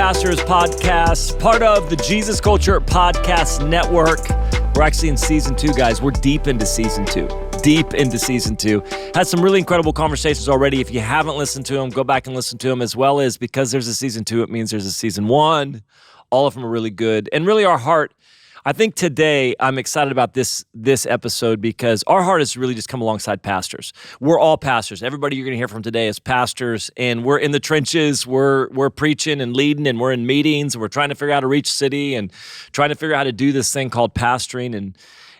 Pastors podcast, part of the Jesus Culture Podcast Network. We're actually in season 2, guys. We're deep into season 2. Had some really incredible conversations already. If you haven't listened to them, go back and listen to them, as well as because there's a season 2, it means there's a season 1. All of them are really good. And really our heart, I think today I'm excited about this episode because our heart has really just come alongside pastors. We're all pastors. Everybody you're going to hear from today is pastors, and we're in the trenches. We're preaching and leading, and we're in meetings, and we're trying to figure out how to reach city and trying to figure out how to do this thing called pastoring.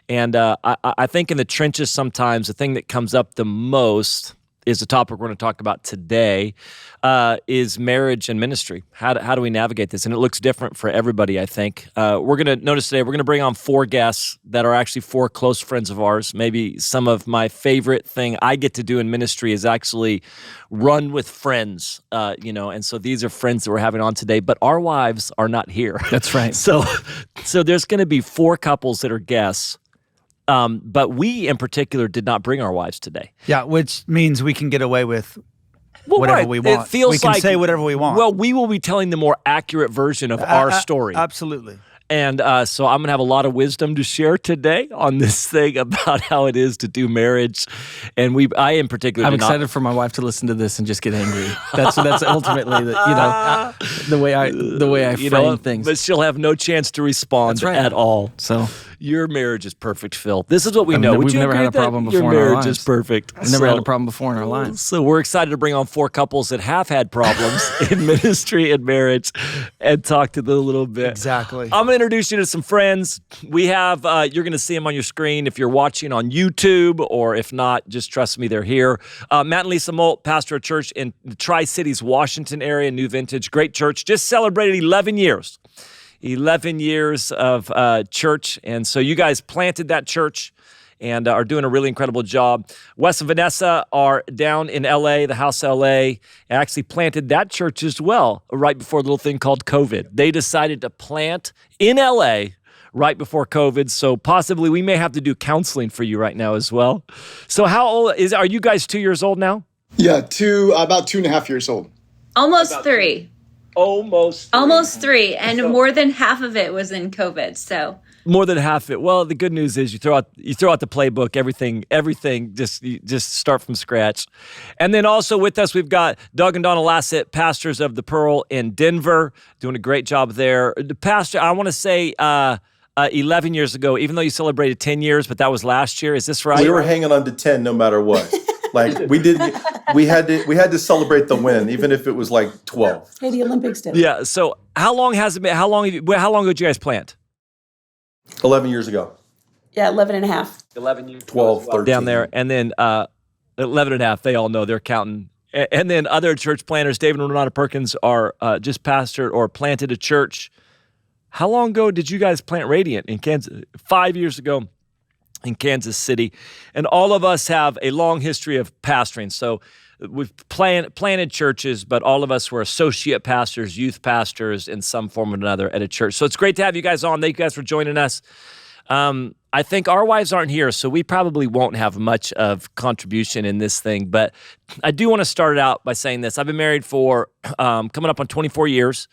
And I think in the trenches sometimes the thing that comes up the most is the topic we're going to talk about today, is marriage and ministry. How do we navigate this? And it looks different for everybody, I think. We're going to notice today, we're going to bring on 4 guests that are actually 4 close friends of ours. Maybe some of my favorite thing I get to do in ministry is actually run with friends, and so these are friends that we're having on today, but our wives are not here. That's right. So there's going to be 4 couples that are guests. But we, in particular, did not bring our wives today. Yeah, which means we can get away with whatever we want. It feels we can like, say whatever we want. Well, we will be telling the more accurate version of our story. Absolutely. And so I'm going to have a lot of wisdom to share today on this thing about how it is to do marriage. And I in particular, I'm excited for my wife to listen to this and just get angry. That's ultimately the way I frame things. But she'll have no chance to respond at all. So your marriage is perfect, Phil. This is what we know. We've never had a problem before your in our marriage lives. is perfect. We've never had a problem before in our lives. So we're excited to bring on 4 couples that have had problems in ministry and marriage and talk to them a little bit. Exactly. I'm going to introduce you to some friends. We have, you're going to see them on your screen if you're watching on YouTube, or if not, just trust me, they're here. Matt and Lisa Molt, pastor of church in the Tri-Cities, Washington area, New Vintage. Great church. Just celebrated 11 years. 11 years of church. And so you guys planted that church and are doing a really incredible job. Wes and Vanessa are down in LA, the House LA, actually planted that church as well right before a little thing called COVID. They decided to plant in LA right before COVID, so possibly we may have to do counseling for you right now as well. So how old are you guys? 2 years old now? Yeah, about 2.5 years old. Almost 3. Almost 3, and more than half of it was in COVID. So more than half of it. Well, the good news is you throw out the playbook, everything. Just start from scratch. And then also with us, we've got Doug and Donna Lasit, pastors of the Pearl in Denver, doing a great job there. The pastor, I want to say 11 years ago, even though you celebrated 10 years, but that was last year. Is this right? We were hanging on to 10 no matter what. Like we had to celebrate the win, even if it was like 12. Hey, the Olympics did. Yeah. So how long has it been? How long ago did you guys plant? 11 years ago. Yeah, 11 and a half. 11 years. 12, 13. Down there. And then 11 and a half, they all know, they're counting. And then other church planters, David and Renata Perkins, are just pastored or planted a church. How long ago did you guys plant Radiant in Kansas? 5 years ago. In Kansas City. And all of us have a long history of pastoring. So we've planted churches, but all of us were associate pastors, youth pastors in some form or another at a church. So it's great to have you guys on. Thank you guys for joining us. I think our wives aren't here, so we probably won't have much of contribution in this thing. But I do want to start out by saying this. I've been married for coming up on 24 years.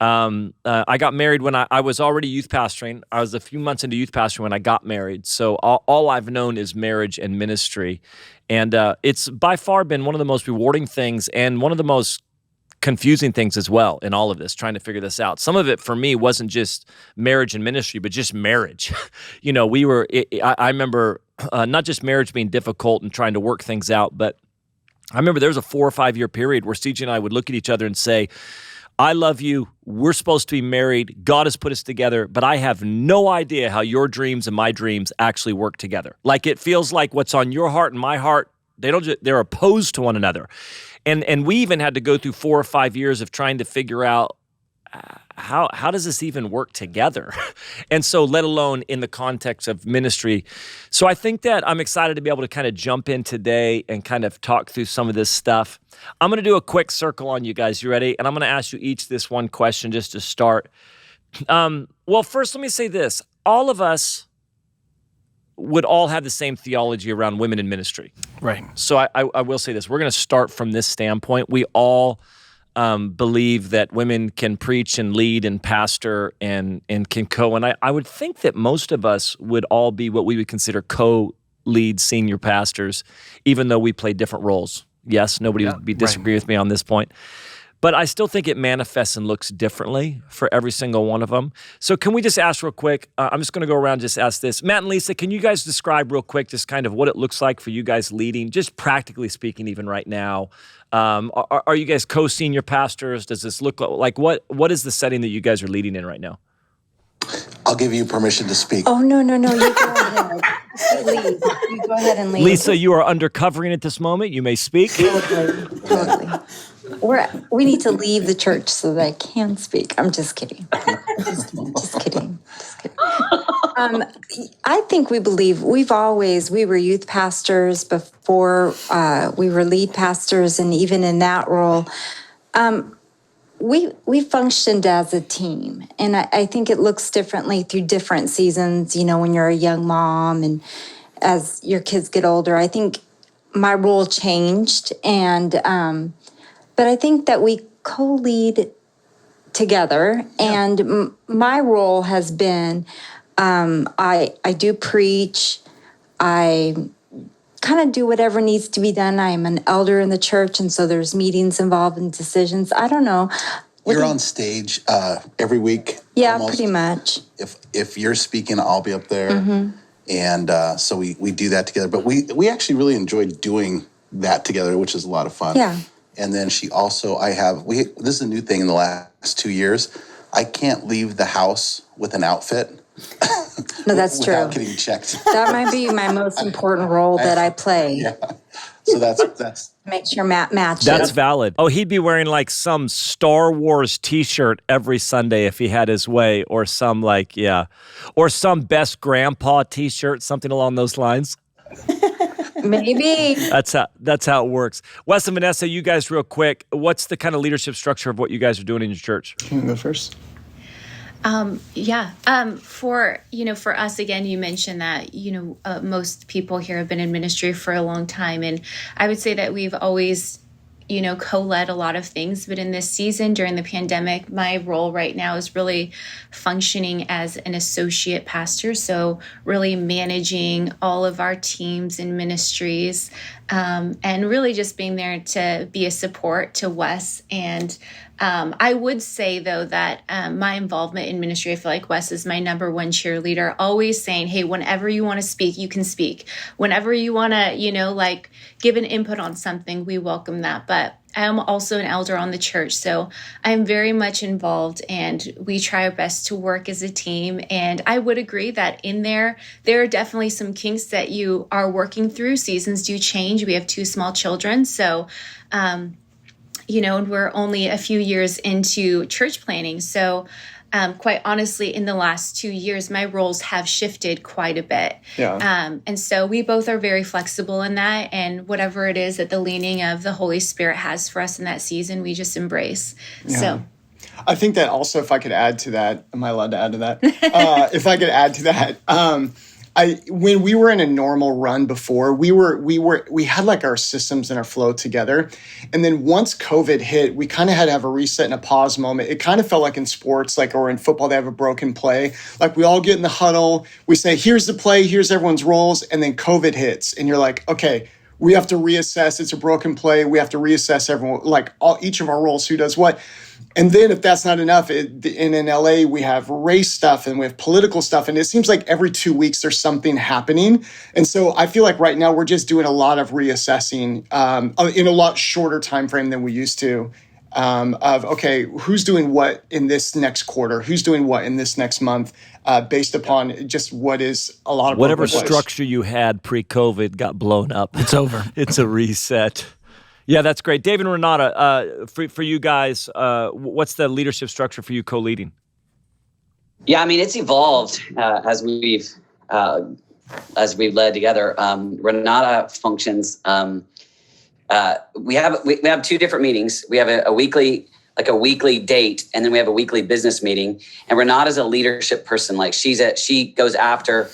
I got married when I was already youth pastoring. I was a few months into youth pastoring when I got married. So all I've known is marriage and ministry. And it's by far been one of the most rewarding things and one of the most confusing things as well in all of this, trying to figure this out. Some of it for me wasn't just marriage and ministry, but just marriage. I remember not just marriage being difficult and trying to work things out, but I remember there was a 4 or 5 year period where CJ and I would look at each other and say, I love you. We're supposed to be married. God has put us together, but I have no idea how your dreams and my dreams actually work together. Like it feels like what's on your heart and my heart, they're opposed to one another. And we even had to go through 4 or 5 years of trying to figure out how does this even work together? And so let alone in the context of ministry. So I think that I'm excited to be able to kind of jump in today and kind of talk through some of this stuff. I'm going to do a quick circle on you guys. You ready? And I'm going to ask you each this one question just to start. Well, first, let me say this. All of us would all have the same theology around women in ministry. Right. So I will say this. We're going to start from this standpoint. We all believe that women can preach and lead and pastor and can and I would think that most of us would all be what we would consider co-lead senior pastors, even though we play different roles. Yes, nobody would disagree with me on this point. But I still think it manifests and looks differently for every single one of them. So can we just ask real quick, I'm just going to go around and just ask this. Matt and Lisa, can you guys describe real quick just kind of what it looks like for you guys leading, just practically speaking even right now? Are you guys co-senior pastors? Does this look like, what is the setting that you guys are leading in right now? I'll give you permission to speak. Oh, no. You go ahead. Lead. You go ahead and lead. Lisa, you are undercovering at this moment. You may speak. Totally. We need to leave the church so that I can speak. I'm just kidding. Just kidding. I think we believe we were youth pastors before we were lead pastors, and even in that role, we functioned as a team. And I think it looks differently through different seasons, when you're a young mom and as your kids get older. I think my role changed, but I think that we co-lead together. Yeah. And my role has been, I do preach. I kind of do whatever needs to be done. I'm an elder in the church, and so there's meetings involved in decisions. I don't know. You're on stage every week? Yeah, almost. Pretty much. If you're speaking, I'll be up there. Mm-hmm. And so we do that together. But we actually really enjoyed doing that together, which is a lot of fun. Yeah. And then she also, this is a new thing in the last 2 years. I can't leave the house with an outfit. No, that's without true. Getting checked. That might be my most important role that I play. Yeah. So that's make sure Matt matches. That's valid. Oh, he'd be wearing like some Star Wars T-shirt every Sunday if he had his way, or some or some best grandpa T-shirt, something along those lines. Maybe. That's how it works. Wes and Vanessa, you guys real quick, what's the kind of leadership structure of what you guys are doing in your church? Can you go first? For us, again, you mentioned that, most people here have been in ministry for a long time. And I would say that we've always, co-led a lot of things. But in this season during the pandemic, my role right now is really functioning as an associate pastor. So really managing all of our teams and ministries, and really just being there to be a support to Wes. And I would say, though, that my involvement in ministry, I feel like Wes is my number one cheerleader, always saying, hey, whenever you want to speak, you can speak. Whenever you want to, give an input on something, we welcome that. But I am also an elder on the church, so I'm very much involved, and we try our best to work as a team. And I would agree that in there are definitely some kinks that you are working through. Seasons do change. We have 2 small children, so and we're only a few years into church planning. So quite honestly, in the last 2 years, my roles have shifted quite a bit. Yeah. And so we both are very flexible in that. And whatever it is that the leaning of the Holy Spirit has for us in that season, we just embrace. Yeah. So I think that also, if I could add to that, am I allowed to add to that? If I could add to that, when we were in a normal run before, we had like our systems and our flow together. And then once COVID hit, we kind of had to have a reset and a pause moment. It kind of felt like in sports, or in football, they have a broken play. Like we all get in the huddle, we say, here's the play, here's everyone's roles. And then COVID hits and you're like, okay, we have to reassess. It's a broken play. We have to reassess everyone, each of our roles, who does what. And then if that's not enough, in LA, we have race stuff and we have political stuff. And it seems like every 2 weeks there's something happening. And so I feel like right now we're just doing a lot of reassessing in a lot shorter time frame than we used to, of, okay, who's doing what in this next quarter? Who's doing what in this next month, based upon just what is a lot of whatever structure you had pre-COVID got blown up. It's over. It's a reset. Yeah, that's great. David and Renata, for you guys, what's the leadership structure for you co-leading? Yeah, I mean, it's evolved as we've led together. Renata functions. We have 2 different meetings. We have a weekly date, and then we have a weekly business meeting. And Renata's a leadership person. She goes after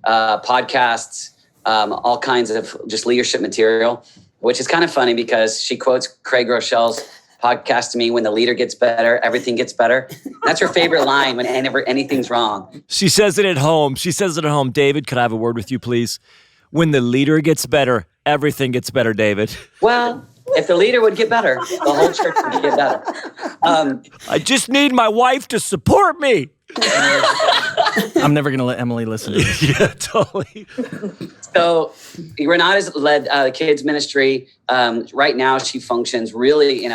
podcasts, all kinds of just leadership material, which is kind of funny because she quotes Craig Rochelle podcast to me, when the leader gets better, everything gets better. That's her favorite line whenever anything's wrong. She says it at home. David, could I have a word with you, please? When the leader gets better, everything gets better, David. Well, if the leader would get better, the whole church would get better. I just need my wife to support me. I'm never going to let Emily listen to this. Yeah, totally. So Renata's led the kids ministry. Right now, she functions really in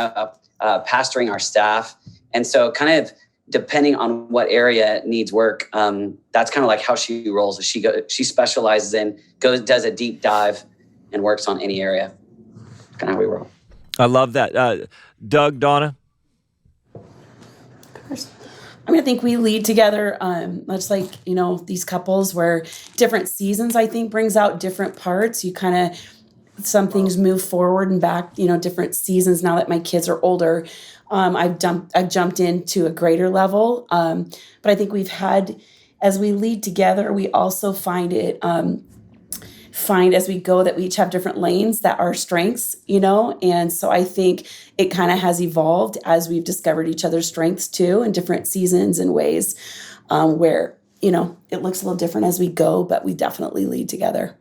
pastoring our staff. And so kind of depending on what area needs work, that's kind of like how she rolls. She specializes in, does a deep dive and works on any area. That's kind of how we roll. I love that. Doug, Donna? I mean, I think we lead together, much like, these couples where different seasons, I think, brings out different parts. You kind of, some things move forward and back, different seasons. Now that my kids are older, I've jumped into a greater level. But I think as we lead together, we also find as we go that we each have different lanes that are strengths, and so I think it kind of has evolved as we've discovered each other's strengths too in different seasons and ways where, it looks a little different as we go, but we definitely lead together.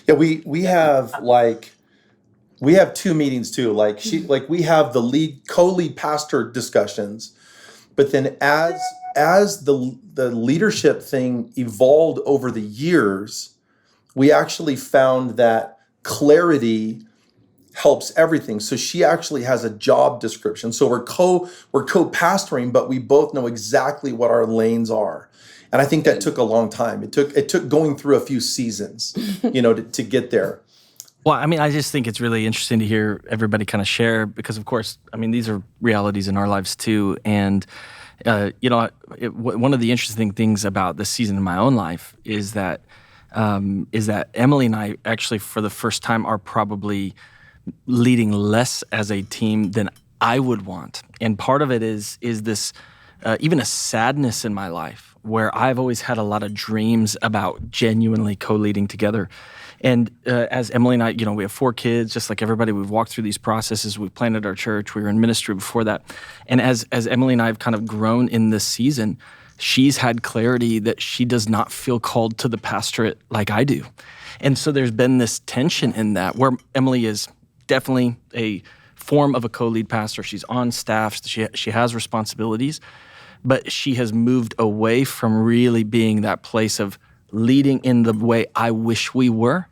Yeah, we have two meetings too. We have the co-lead pastor discussions, but then as the leadership thing evolved over the years, we actually found that clarity helps everything. So she actually has a job description. So we're co-pastoring, but we both know exactly what our lanes are. And I think that took a long time. It took going through a few seasons, to get there. Well, I mean, I just think it's really interesting to hear everybody kind of share because, of course, I mean, these are realities in our lives too. And, one of the interesting things about this season in my own life is that Emily and I actually, for the first time, are probably leading less as a team than I would want. And part of it is this even a sadness in my life where I've always had a lot of dreams about genuinely co-leading together. And as Emily and I, we have 4 kids, just like everybody. We've walked through these processes. We planted our church. We were in ministry before that. And as Emily and I have kind of grown in this season, she's had clarity that she does not feel called to the pastorate like I do. And so there's been this tension in that where Emily is definitely a form of a co-lead pastor. She's on staff. She has responsibilities, but she has moved away from really being that place of leading in the way I wish we were.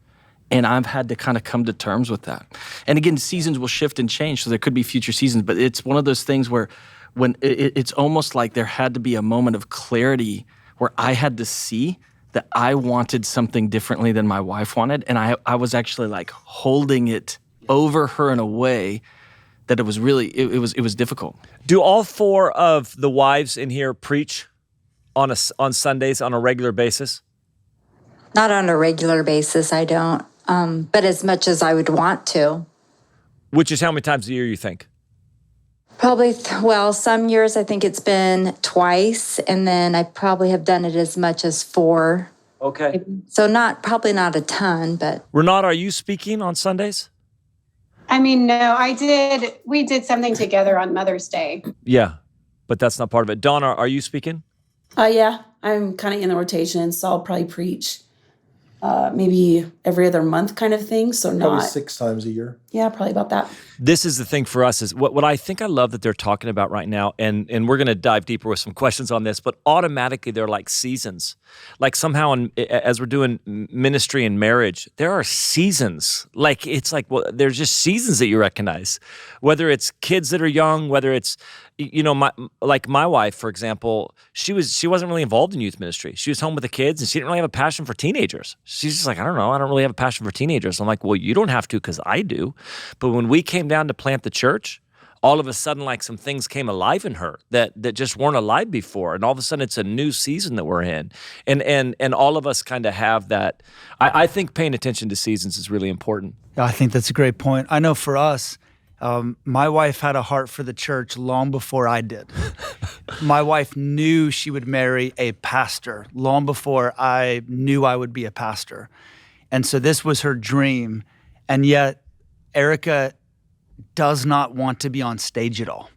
And I've had to kind of come to terms with that. And again, seasons will shift and change, so there could be future seasons, but it's one of those things where when it's almost like there had to be a moment of clarity where I had to see that I wanted something differently than my wife wanted. And I was actually like holding it over her in a way that it was really, it was difficult. Do all 4 of the wives in here preach on Sundays on a regular basis? Not on a regular basis, I don't. But as much as I would want to. Which is how many times a year you think? Probably, some years I think it's been twice, and then I probably have done it as much as 4. Okay. So probably not a ton, but. Renata, are you speaking on Sundays? I mean, no, we did something together on Mother's Day. Yeah, but that's not part of it. Donna, are you speaking? Yeah, I'm kind of in the rotation, so I'll probably preach maybe every other month kind of thing. So Probably 6 times a year. Yeah, probably about that. This is the thing for us is what I think I love that they're talking about right now, and we're going to dive deeper with some questions on this, but automatically they're like seasons. Like somehow as we're doing ministry and marriage, there are seasons. Like it's like, there's just seasons that you recognize, whether it's kids that are young, whether it's, my wife, for example, she wasn't really involved in youth ministry. She was home with the kids and she didn't really have a passion for teenagers. She's just like, I don't know. I don't really have a passion for teenagers. I'm like, well, you don't have to because I do. But when we came down to plant the church, all of a sudden, like some things came alive in her that just weren't alive before. And all of a sudden it's a new season that we're in. And all of us kind of have that. I think paying attention to seasons is really important. Yeah, I think that's a great point. I know for us, my wife had a heart for the church long before I did. My wife knew she would marry a pastor long before I knew I would be a pastor. And so this was her dream. And yet Erica does not want to be on stage at all.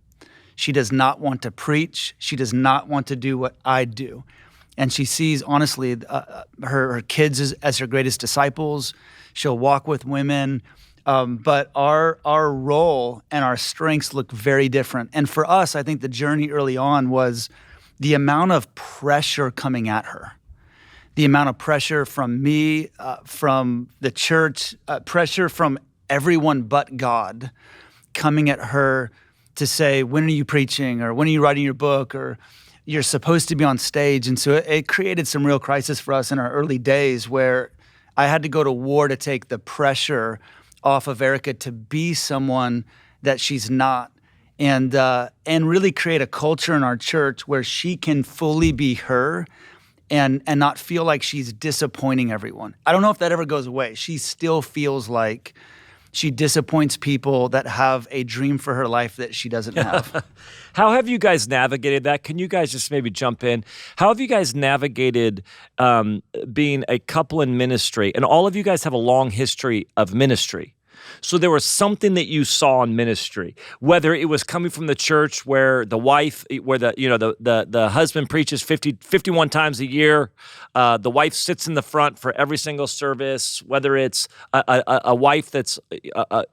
She does not want to preach. She does not want to do what I do. And she sees, honestly, her kids as her greatest disciples. She'll walk with women. But our role and our strengths look very different. And for us, I think the journey early on was the amount of pressure coming at her. The amount of pressure from me, from the church, pressure from everyone but God coming at her to say, when are you preaching? Or when are you writing your book? Or you're supposed to be on stage. And so it created some real crisis for us in our early days where I had to go to war to take the pressure off of Erica to be someone that she's not. And really create a culture in our church where she can fully be her and not feel like she's disappointing everyone. I don't know if that ever goes away. She still feels like she disappoints people that have a dream for her life that she doesn't have. How have you guys navigated that? Can you guys just maybe jump in? How have you guys navigated being a couple in ministry? And all of you guys have a long history of ministry. So there was something that you saw in ministry, whether it was coming from the church where the wife, where the husband preaches 51 times a year, the wife sits in the front for every single service, whether it's a wife that's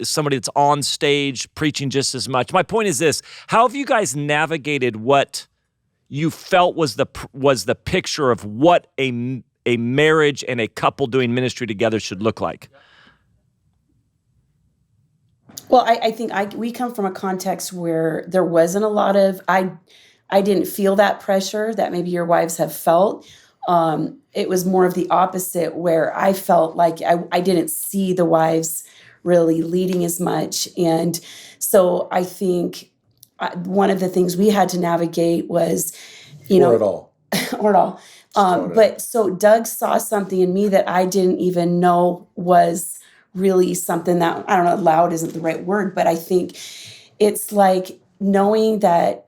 somebody that's on stage preaching just as much. My point is this: how have you guys navigated what you felt was the picture of what a marriage and a couple doing ministry together should look like? Well, I think we come from a context where there wasn't a lot of, I didn't feel that pressure that maybe your wives have felt. It was more of the opposite, where I felt like I didn't see the wives really leading as much. And so I think one of the things we had to navigate was, Or it all. or it all. But so Doug saw something in me that I didn't even know was really something that, I don't know, loud isn't the right word, but I think it's like knowing that,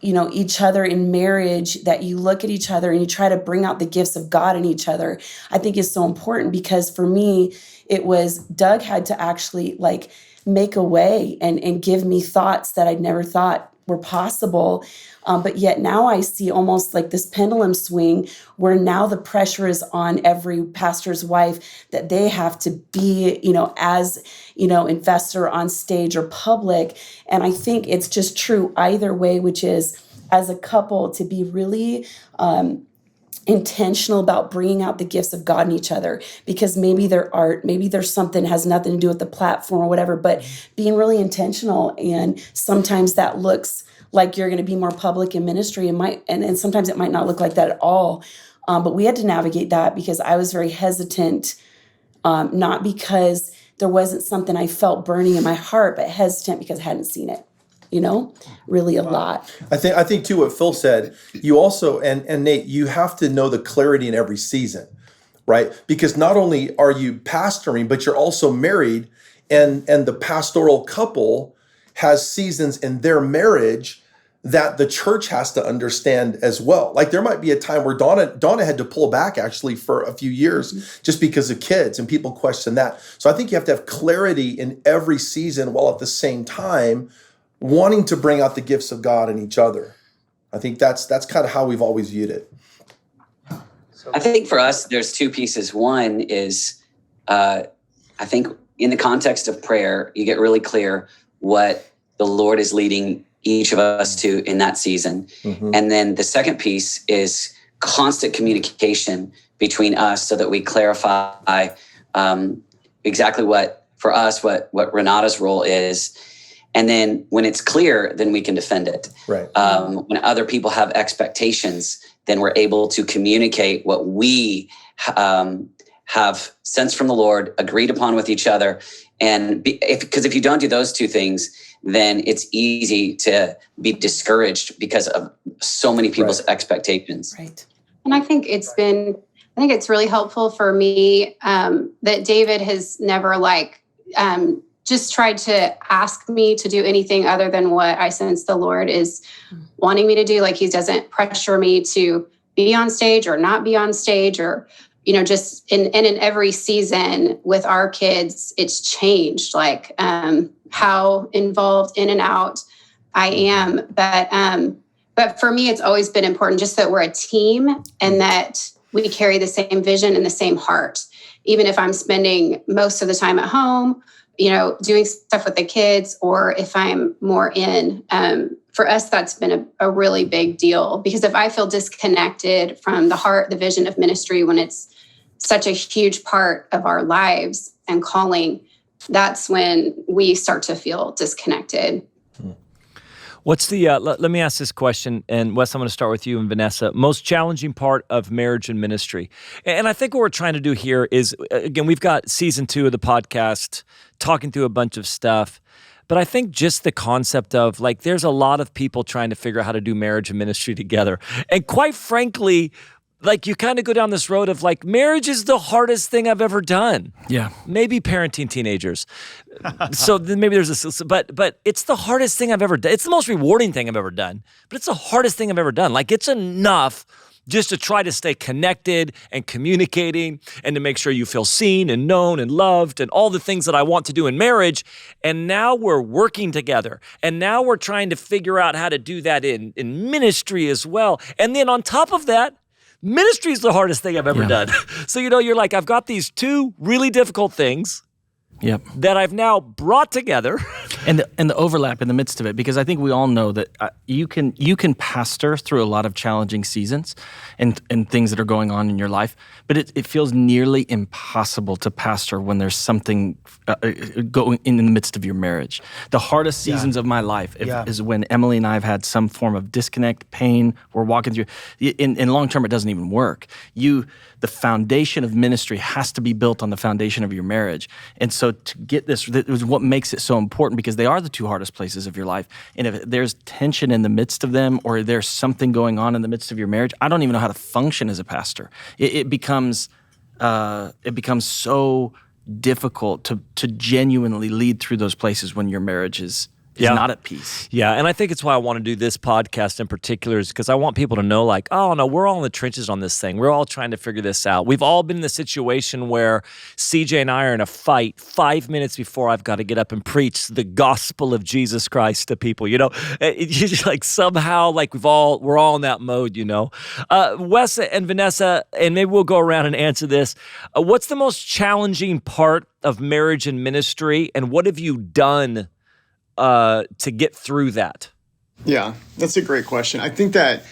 each other in marriage, that you look at each other and you try to bring out the gifts of God in each other, I think is so important. Because for me, it was Doug had to actually like make a way and give me thoughts that I'd never thought were possible. But yet now I see almost like this pendulum swing where now the pressure is on every pastor's wife that they have to be, as, investor on stage or public. And I think it's just true either way, which is as a couple to be really intentional about bringing out the gifts of God in each other, because maybe their art, maybe there's something has nothing to do with the platform or whatever, but being really intentional. And sometimes that looks like you're going to be more public in ministry, and sometimes it might not look like that at all. But we had to navigate that because I was very hesitant, not because there wasn't something I felt burning in my heart, but hesitant because I hadn't seen it, really a lot. I think too, what Phil said, you also, and Nate, you have to know the clarity in every season, right? Because not only are you pastoring, but you're also married, and the pastoral couple has seasons in their marriage that the church has to understand as well. Like there might be a time where Donna had to pull back actually for a few years just because of kids, and people question that. So I think you have to have clarity in every season while at the same time wanting to bring out the gifts of God in each other. I think that's kind of how we've always viewed it. I think for us, there's two pieces. One is, I think in the context of prayer, you get really clear what the Lord is leading each of us to in that season. Mm-hmm. And then the second piece is constant communication between us so that we clarify exactly what Renata's role is. And then when it's clear, then we can defend it. Right. When other people have expectations, then we're able to communicate what we have sensed from the Lord, agreed upon with each other. And because if you don't do those two things, then it's easy to be discouraged because of so many people's expectations. Right. And I think it's really helpful for me that David has never just tried to ask me to do anything other than what I sense the Lord is wanting me to do. Like he doesn't pressure me to be on stage or not be on stage, or just in every season with our kids, it's changed. how involved in and out I am. But for me, it's always been important just that we're a team and that we carry the same vision and the same heart. Even if I'm spending most of the time at home, doing stuff with the kids, or if I'm more in, for us, that's been a really big deal. Because if I feel disconnected from the heart, the vision of ministry, when it's such a huge part of our lives and calling, that's when we start to feel disconnected. What's the, let me ask this question, and Wes, I'm going to start with you and Vanessa. Most challenging part of marriage and ministry. And I think what we're trying to do here is, again, we've got season 2 of the podcast, talking through a bunch of stuff. But I think just the concept of, like, there's a lot of people trying to figure out how to do marriage and ministry together. And quite frankly, like, you kind of go down this road of, like, marriage is the hardest thing I've ever done. Yeah. Maybe parenting teenagers. So then maybe there's this, but it's the hardest thing I've ever done. It's the most rewarding thing I've ever done, but it's the hardest thing I've ever done. Like, it's enough just to try to stay connected and communicating and to make sure you feel seen and known and loved and all the things that I want to do in marriage. And now we're working together. And now we're trying to figure out how to do that in ministry as well. And then on top of that, ministry is the hardest thing I've ever done. So, you're like, I've got these 2 really difficult things that I've now brought together. And the overlap in the midst of it, because I think we all know that you can pastor through a lot of challenging seasons and things that are going on in your life, but it feels nearly impossible to pastor when there's something going in the midst of your marriage. The hardest seasons of my life is when Emily and I have had some form of disconnect, pain. We're walking through. In long term, it doesn't even work. The foundation of ministry has to be built on the foundation of your marriage. And so to get this is what makes it so important, because they are the 2 hardest places of your life. And if there's tension in the midst of them, or there's something going on in the midst of your marriage, I don't even know how to function as a pastor. It becomes so difficult to genuinely lead through those places when your marriage is not at peace. Yeah, and I think it's why I want to do this podcast in particular, is because I want people to know, like, oh, no, we're all in the trenches on this thing. We're all trying to figure this out. We've all been in the situation where CJ and I are in a fight 5 minutes before I've got to get up and preach the gospel of Jesus Christ to people, It's just like somehow, like, we're all in that mode, Wes and Vanessa, and maybe we'll go around and answer this. What's the most challenging part of marriage and ministry, and what have you done to get through that? Yeah, that's a great question. I think that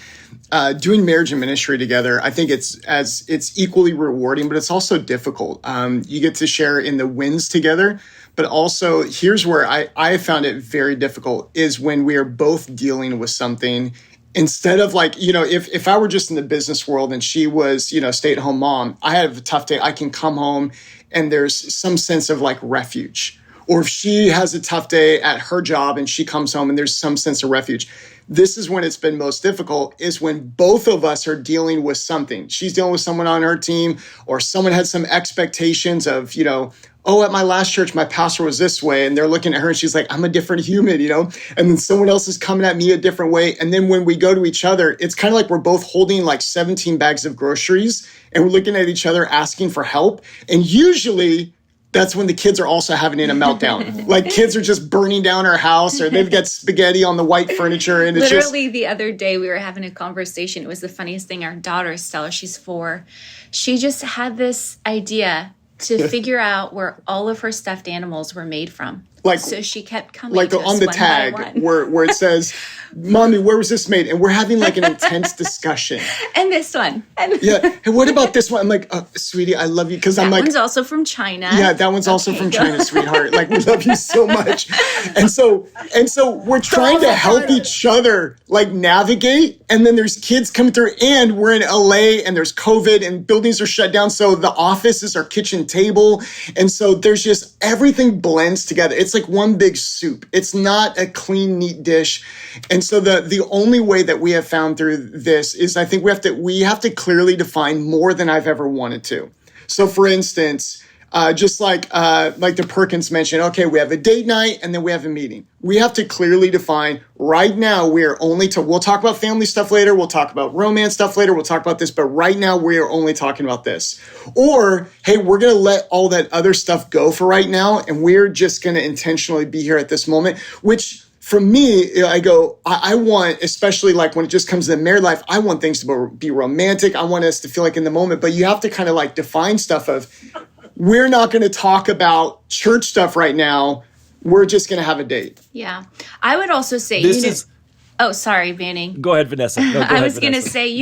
doing marriage and ministry together, I think it's equally rewarding, but it's also difficult. You get to share in the wins together, but also here's where I found it very difficult is when we are both dealing with something. Instead of, like, if I were just in the business world and she was, stay-at-home mom, I have a tough day. I can come home and there's some sense of, like, refuge. Or if she has a tough day at her job and she comes home and there's some sense of refuge. This is when it's been most difficult, is when both of us are dealing with something. She's dealing with someone on her team, or someone had some expectations of, at my last church, my pastor was this way. And they're looking at her and she's like, I'm a different human, And then someone else is coming at me a different way. And then when we go to each other, it's kind of like we're both holding like 17 bags of groceries and we're looking at each other asking for help. And usually that's when the kids are also having a meltdown. Like, kids are just burning down our house, or they've got spaghetti on the white furniture. And it's literally the other day we were having a conversation. It was the funniest thing. Our daughter, Stella, she's 4. She just had this idea to figure out where all of her stuffed animals were made from. So she kept coming like to on us the one tag by one. where it says, Mommy, where was this made? And we're having like an intense discussion. And this one. And yeah. And what about this one? I'm like, sweetie, I love you. Because I'm like, that one's also from China. Yeah, that one's also from China, sweetheart. Like, we love you so much. And so we're trying to help each other like navigate. And then there's kids coming through, and we're in LA and there's COVID and buildings are shut down. So the office is our kitchen table. And so there's just everything blends together. It's like one big soup. It's not a clean, neat dish. And so the only way that we have found through this is, I think we have to clearly define more than I've ever wanted to. So for instance, just like the Perkins mentioned, okay, we have a date night and then we have a meeting. We have to clearly define right now we'll talk about family stuff later. We'll talk about romance stuff later. We'll talk about this, but right now we are only talking about this. Or, hey, we're going to let all that other stuff go for right now. And we're just going to intentionally be here at this moment, which for me, I want, especially like when it just comes to the married life, I want things to be romantic. I want us to feel like in the moment, but you have to kind of like define stuff of, we're not going to talk about church stuff right now. We're just going to have a date. Yeah. I would also say, oh, sorry, Banning. Go ahead, Vanessa. No, I was going to say,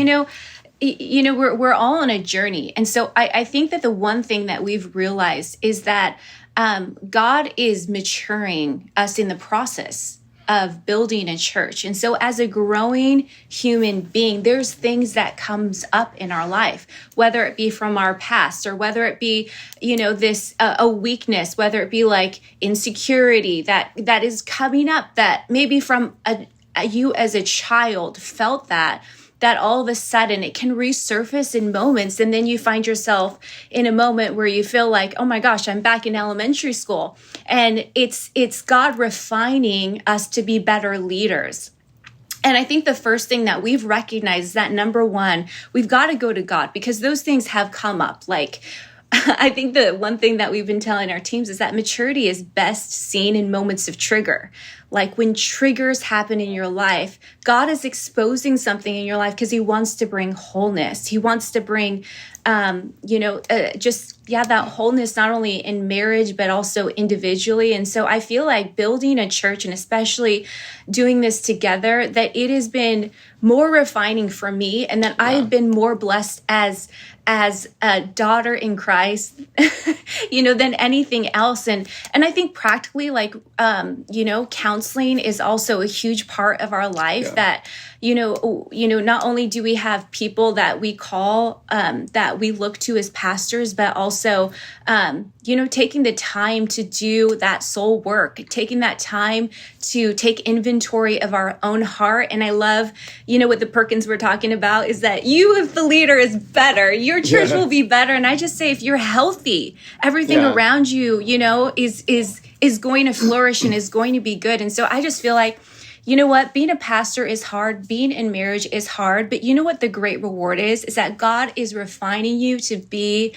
we're all on a journey. And so I think that the one thing that we've realized is that God is maturing us in the process of building a church. And so as a growing human being, there's things that comes up in our life, whether it be from our past or whether it be, this a weakness, whether it be like insecurity that is coming up that maybe from you as a child felt that all of a sudden it can resurface in moments. And then you find yourself in a moment where you feel like, oh my gosh, I'm back in elementary school. And it's God refining us to be better leaders. And I think the first thing that we've recognized is that number one, we've got to go to God because those things have come up. Like, I think the one thing that we've been telling our teams is that maturity is best seen in moments of trigger. Like when triggers happen in your life, God is exposing something in your life because he wants to bring wholeness. He wants to bring, that wholeness, not only in marriage, but also individually. And so I feel like building a church and especially doing this together, that it has been more refining for me and that I've been more blessed as a daughter in Christ, than anything else. And I think practically counseling is also a huge part of our life that, not only do we have people that we call, that we look to as pastors, but also, taking the time to do that soul work, taking that time to take inventory of our own heart. And I love, what the Perkins were talking about is that you, if the leader is better, your church will be better. And I just say, if you're healthy, everything around you, is going to flourish and is going to be good. And so I just feel like, you know what? Being a pastor is hard. Being in marriage is hard. But you know what the great reward is that God is refining you to be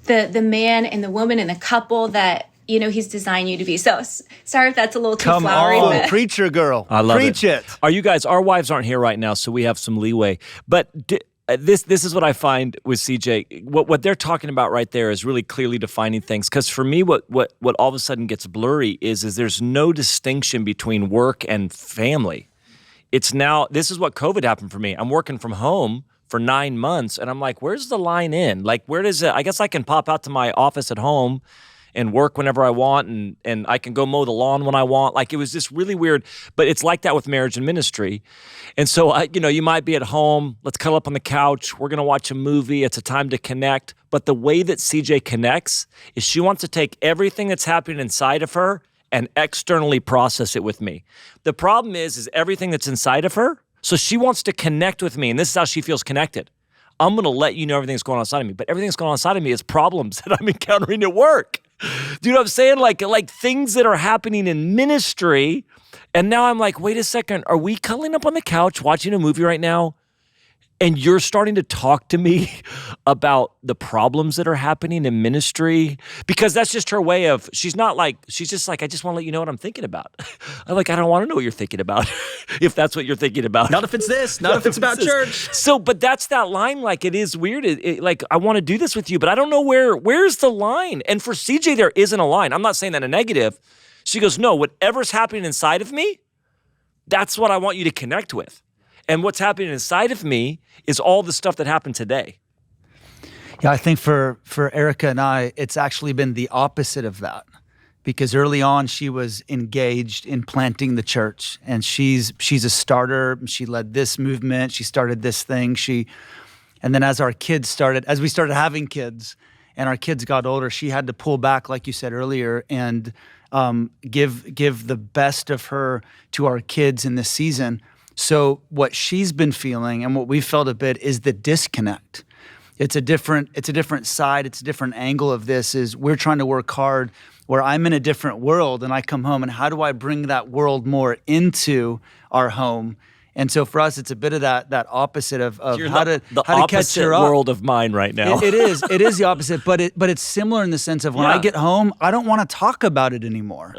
the man and the woman and the couple that, he's designed you to be. So sorry if that's a little too flowery. Come on, but preacher girl. I love Preach it. Are you guys, our wives aren't here right now, so we have some leeway. But this is what I find with CJ. What they're talking about right there is really clearly defining things. Because for me, what all of a sudden gets blurry is there's no distinction between work and family. It's now, this is what COVID happened for me. I'm working from home for 9 months, and I'm like, where's the line in? Like, where does it? I guess I can pop out to my office at home and work whenever I want, and I can go mow the lawn when I want. Like, it was just really weird, but it's like that with marriage and ministry. And so, you might be at home, let's cuddle up on the couch, we're going to watch a movie, it's a time to connect. But the way that CJ connects is she wants to take everything that's happening inside of her and externally process it with me. The problem is everything that's inside of her, so she wants to connect with me, and this is how she feels connected. I'm going to let you know everything that's going on inside of me, but everything that's going on inside of me is problems that I'm encountering at work. Do you know what I'm saying? Like things that are happening in ministry. And now I'm like, wait a second, are we cuddling up on the couch watching a movie right now? And you're starting to talk to me about the problems that are happening in ministry? Because that's just her way of, she's just like, I just want to let you know what I'm thinking about. I'm like, I don't want to know what you're thinking about, if that's what you're thinking about. Not if it's this, not if it's about church. So, but that's that line, like, it is weird. Like, I want to do this with you, but I don't know where's the line? And for CJ, there isn't a line. I'm not saying that in a negative. She goes, no, whatever's happening inside of me, that's what I want you to connect with. And what's happening inside of me is all the stuff that happened today. Yeah, I think for Erica and I, it's actually been the opposite of that. Because early on, she was engaged in planting the church. And she's a starter. She led this movement. She started this thing. And then as we started having kids and our kids got older, she had to pull back, like you said earlier, and give the best of her to our kids in this season. So what she's been feeling and what we felt a bit is the disconnect. it's a different side, it's a different angle of this. Is we're trying to work hard where I'm in a different world and I come home, and how do I bring that world more into our home? And so for us, it's a bit of that opposite of how to catch her up. World of mine right now. It is the opposite, but it's similar in the sense of when I get home, I don't want to talk about it anymore.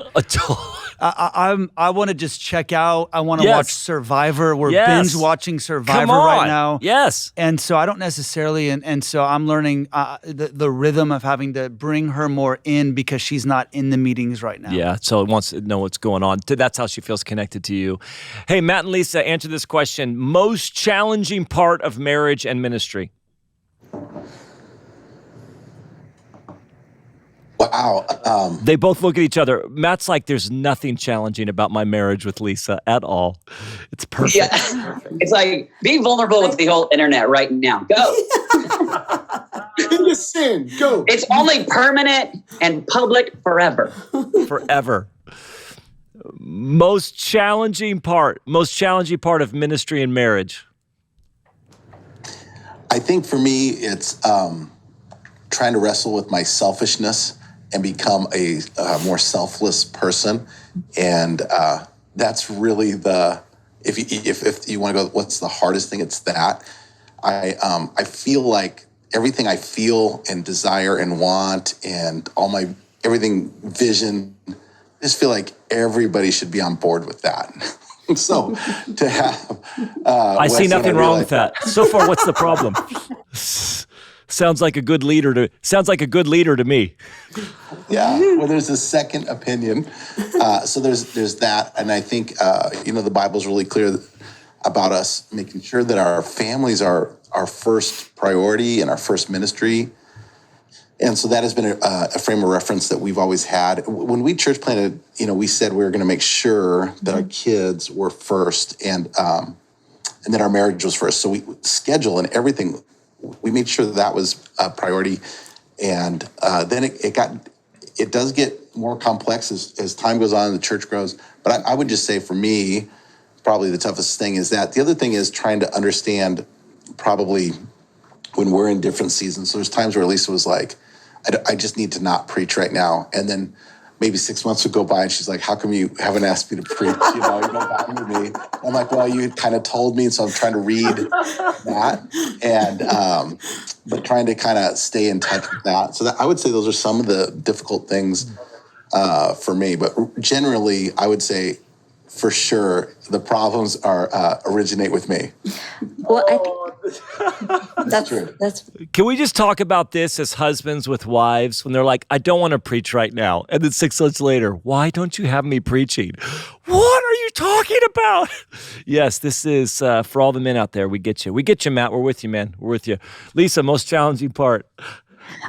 I want to just check out. I want to watch Survivor. We're binge watching Survivor right now. Yes. And so I don't necessarily, and so I'm learning the rhythm of having to bring her more in because she's not in the meetings right now. Yeah, so it wants to know what's going on. That's how she feels connected to you. Hey, Matt and Lisa, answer this question. Most challenging part of marriage and ministry? Wow. They both look at each other. Matt's like, there's nothing challenging about my marriage with Lisa at all. It's perfect. Yeah. It's like, be vulnerable with the whole internet right now. Go. Into sin. Go. It's only permanent and public forever. Forever. Most challenging part of ministry and marriage? I think for me, it's trying to wrestle with my selfishness and become a more selfless person. And that's really if you want to go, what's the hardest thing? It's that. I feel like everything I feel and desire and want and everything vision, I just feel like everybody should be on board with that. So to have, I see nothing wrong with that. So far, what's the problem? Sounds like a good leader to me. Yeah. Well, there's a second opinion. So there's that, and I think the Bible's really clear about us making sure that our families are our first priority and our first ministry. And so that has been a frame of reference that we've always had. When we church planted, we said we were going to make sure that our kids were first and that our marriage was first. So we schedule and everything, we made sure that was a priority. And then it does get more complex as time goes on and the church grows. But I would just say for me, probably the toughest thing is that. The other thing is trying to understand probably when we're in different seasons. So there's times where Lisa was like, I just need to not preach right now. And then maybe 6 months would go by and she's like, how come you haven't asked me to preach? You go back to me. I'm like, well, you kind of told me. So I'm trying to read that and, but trying to kind of stay in touch with that. So I would say those are some of the difficult things for me. But generally, I would say for sure, the problems originate with me. Well, I think that's true. Can we just talk about this as husbands with wives when they're like, I don't want to preach right now. And then 6 months later, why don't you have me preaching? What are you talking about? Yes, this is for all the men out there. We get you. We get you, Matt. We're with you, man. We're with you. Lisa, most challenging part?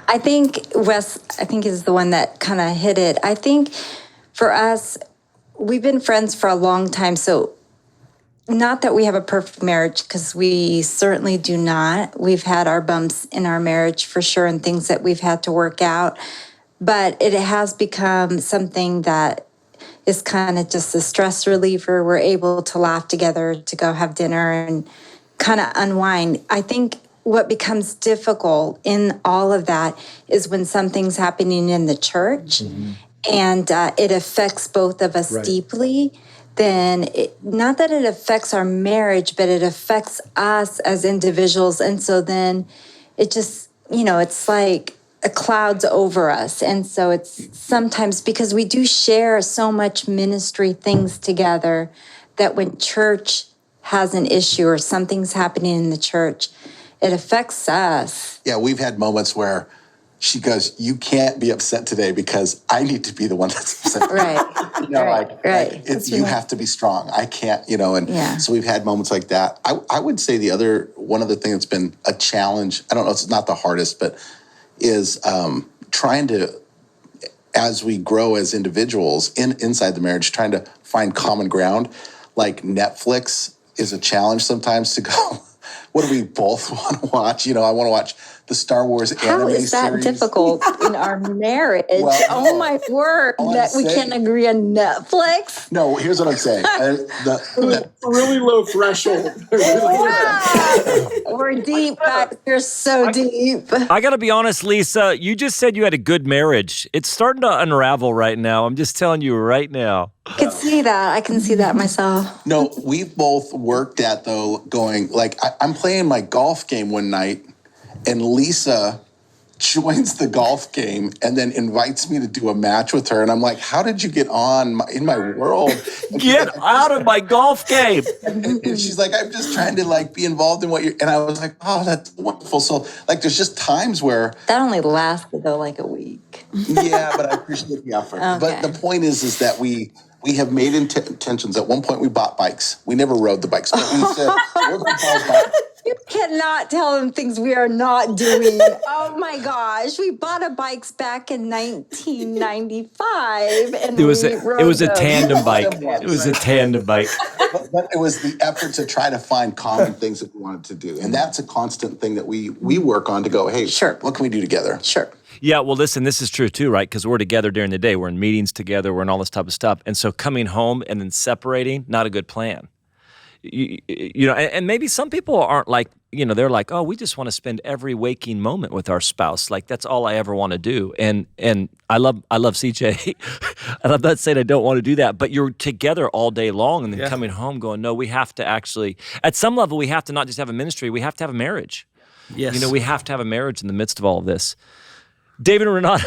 I think Wes, is the one that kind of hit it. I think for us, we've been friends for a long time, so not that we have a perfect marriage, because we certainly do not. We've had our bumps in our marriage for sure and things that we've had to work out, but it has become something that is kind of just a stress reliever. We're able to laugh together, to go have dinner and kind of unwind. I think what becomes difficult in all of that is when something's happening in the church, and it affects both of us deeply, then not that it affects our marriage, but it affects us as individuals. And so then it just, it's like a clouds over us. And so it's sometimes because we do share so much ministry things together that when church has an issue or something's happening in the church, it affects us. Yeah, we've had moments where she goes, you can't be upset today because I need to be the one that's upset. Right. You have to be strong. I can't, So we've had moments like that. I would say one other thing that's been a challenge, I don't know, it's not the hardest, but is trying to, as we grow as individuals inside the marriage, trying to find common ground. Like Netflix is a challenge sometimes to go, what do we both want to watch? You know, I want to watch the Star Wars How anime is that series. difficult in our marriage? Well, oh my word! That we can't agree on Netflix. No, here's what I'm saying. Really low threshold. Wow, we're deep. Guys. We're so deep. I got to be honest, Lisa, you just said you had a good marriage. It's starting to unravel right now. I'm just telling you right now. I can see that. I can see that myself. No, we've both worked at, though, going, like, I'm playing my golf game one night, and Lisa joins the golf game and then invites me to do a match with her. And I'm like, how did you get on in my world? Get out of my golf game. And she's like, I'm just trying to, like, be involved in what you're... And I was like, oh, that's wonderful. So, like, there's just times where... That only lasted, though, like a week. Yeah, but I appreciate the effort. Okay. But the point is that we have made intentions. At one point, we bought bikes. We never rode the bikes, but we said, we're going to buy bikes. You cannot tell them things we are not doing. Oh my gosh. We bought a bikes back in 1995 and It was a tandem bike. It It was a tandem bike. But it was the effort to try to find common things that we wanted to do. And that's a constant thing that we work on to go, hey, Sure. What can we do together? Sure. Yeah, well, listen, this is true too, right? Because we're together during the day. We're in meetings together. We're in all this type of stuff. And so coming home and then separating, not a good plan. You know, and maybe some people aren't like, you know, they're like, oh, we just want to spend every waking moment with our spouse. Like, that's all I ever want to do. And I love CJ. And I'm not saying I don't want to do that, but you're together all day long and then coming home going, no, we have to actually, at some level, we have to not just have a ministry, we have to have a marriage. Yes. You know, we have to have a marriage in the midst of all of this. David and Renata,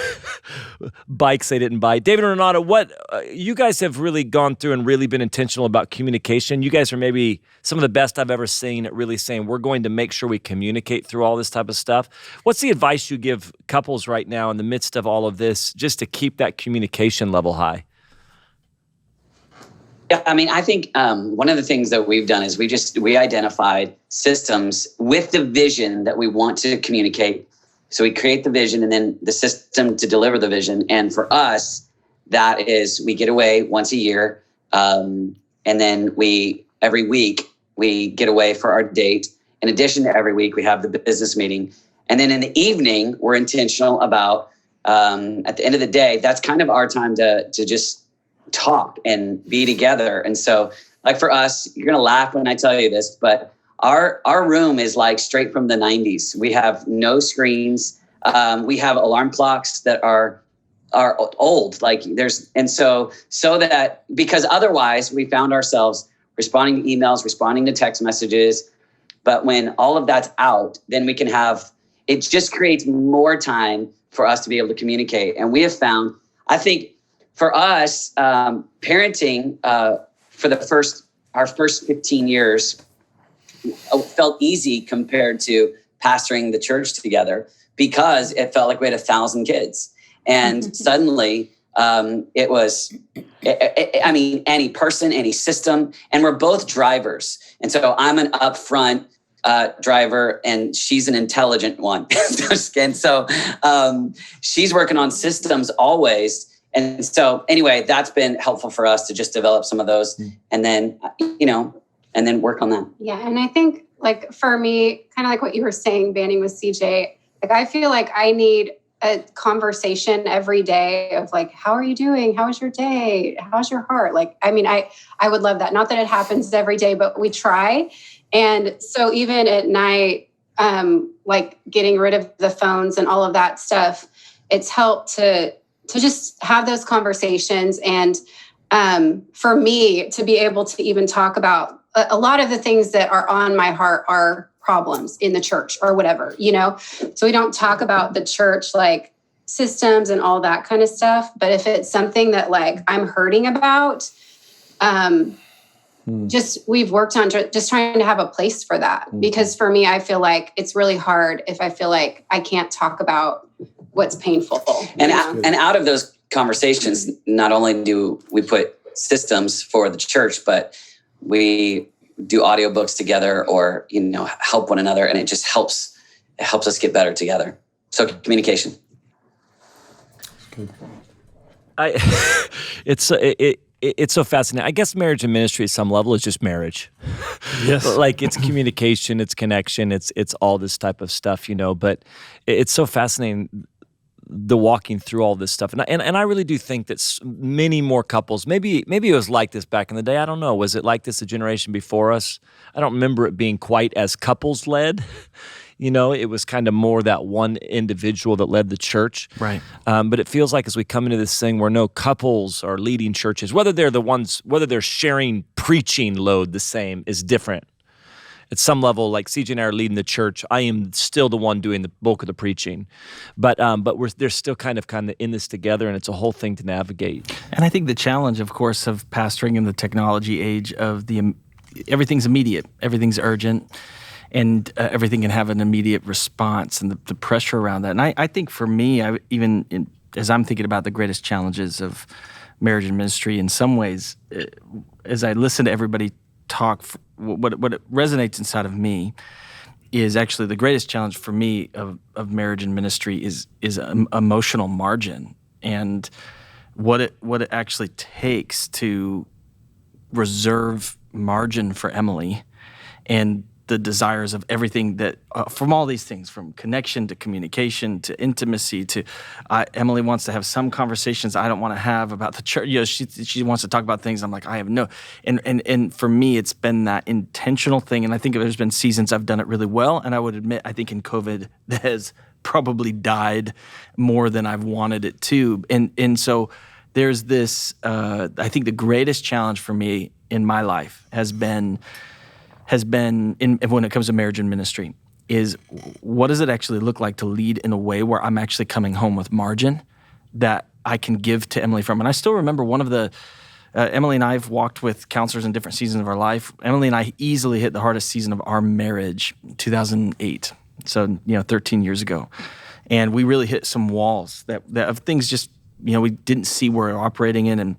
bikes they didn't buy. David and Renata, what you guys have really gone through and really been intentional about communication. You guys are maybe some of the best I've ever seen at really saying we're going to make sure we communicate through all this type of stuff. What's the advice you give couples right now in the midst of all of this just to keep that communication level high? Yeah, I mean, I think one of the things that we've done is we identified systems with the vision that we want to communicate. So we create the vision and then the system to deliver the vision. And for us, that is we get away once a year. And then every week we get away for our date. In addition to every week, we have the business meeting. And then in the evening, we're intentional about at the end of the day, that's kind of our time to just talk and be together. And so like for us, you're going to laugh when I tell you this, but our room is like straight from the 90s. We have no screens. We have alarm clocks that are old. So that because otherwise we found ourselves responding to emails, responding to text messages. But when all of that's out, then we can have, it just creates more time for us to be able to communicate. And we have found, I think for us, parenting for our first 15 years, felt easy compared to pastoring the church together because it felt like we had 1,000 kids. And suddenly it was, any person, any system, and we're both drivers. And so I'm an upfront driver and she's an intelligent one. And so she's working on systems always. And so anyway, that's been helpful for us to just develop some of those and then, and then work on that. Yeah. And I think like for me, kind of like what you were saying, banding with CJ, like I feel like I need a conversation every day of like, how are you doing? How was your day? How's your heart? Like, I mean, I would love that. Not that it happens every day, but we try. And so even at night, like getting rid of the phones and all of that stuff, it's helped to just have those conversations. And for me to be able to even talk about a lot of the things that are on my heart are problems in the church or whatever, so we don't talk about the church, like systems and all that kind of stuff. But if it's something that like I'm hurting about, we've worked on just trying to have a place for that. Because for me, I feel like it's really hard if I feel like I can't talk about what's painful. And out of those conversations, not only do we put systems for the church, but we do audiobooks together or, help one another. And it just helps us get better together. So communication. It's it's so fascinating. I guess marriage and ministry at some level is just marriage. Yes. Like it's communication, it's connection, it's all this type of stuff, but it's so fascinating, the walking through all this stuff. And I really do think that many more couples, maybe it was like this back in the day. I don't know. Was it like this a generation before us? I don't remember it being quite as couples led. It was kind of more that one individual that led the church. Right. But it feels like as we come into this thing where no couples are leading churches, whether they're sharing preaching load the same is different. At some level, like CJ and I are leading the church, I am still the one doing the bulk of the preaching. But they're still kind of in this together, and it's a whole thing to navigate. And I think the challenge, of course, of pastoring in the technology age of everything's immediate, everything's urgent, and everything can have an immediate response, and the pressure around that. And I think for me, as I'm thinking about the greatest challenges of marriage and ministry, in some ways, as I listen to everybody talk, what resonates inside of me is actually the greatest challenge for me of marriage and ministry is emotional margin, and what it actually takes to reserve margin for Emily and the desires of everything that from all these things, from connection to communication to intimacy to Emily wants to have some conversations I don't want to have about the church. She wants to talk about things I'm like, I have no. And for me, it's been that intentional thing. And I think there's been seasons I've done it really well. And I would admit, I think in COVID that has probably died more than I've wanted it to. And so there's this, I think the greatest challenge for me in my life has been when it comes to marriage and ministry is what does it actually look like to lead in a way where I'm actually coming home with margin that I can give to Emily from. And I still remember one of the, Emily and I have walked with counselors in different seasons of our life. Emily and I easily hit the hardest season of our marriage, 2008. So, 13 years ago. And we really hit some walls that of things just, we didn't see where we were operating in. And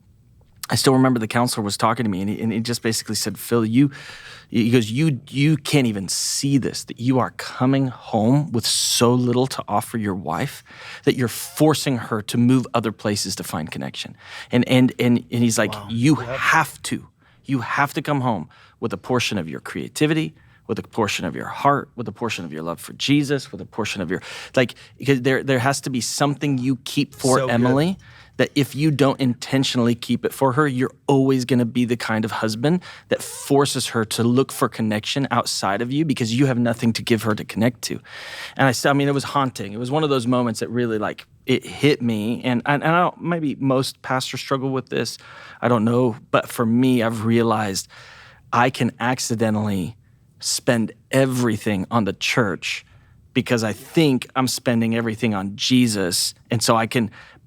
I still remember the counselor was talking to me and he just basically said, Phil, he goes, you can't even see this, that you are coming home with so little to offer your wife that you're forcing her to move other places to find connection. And he's like, wow. You have to come home with a portion of your creativity, with a portion of your heart, with a portion of your love for Jesus, with a portion of your, because there has to be something you keep for so Emily. Good. That if you don't intentionally keep it for her, you're always going to be the kind of husband that forces her to look for connection outside of you because you have nothing to give her to connect to. And it was haunting. It was one of those moments that really it hit me. And I don't, maybe most pastors struggle with this. I don't know. But for me, I've realized I can accidentally spend everything on the church because I think I'm spending everything on Jesus. And so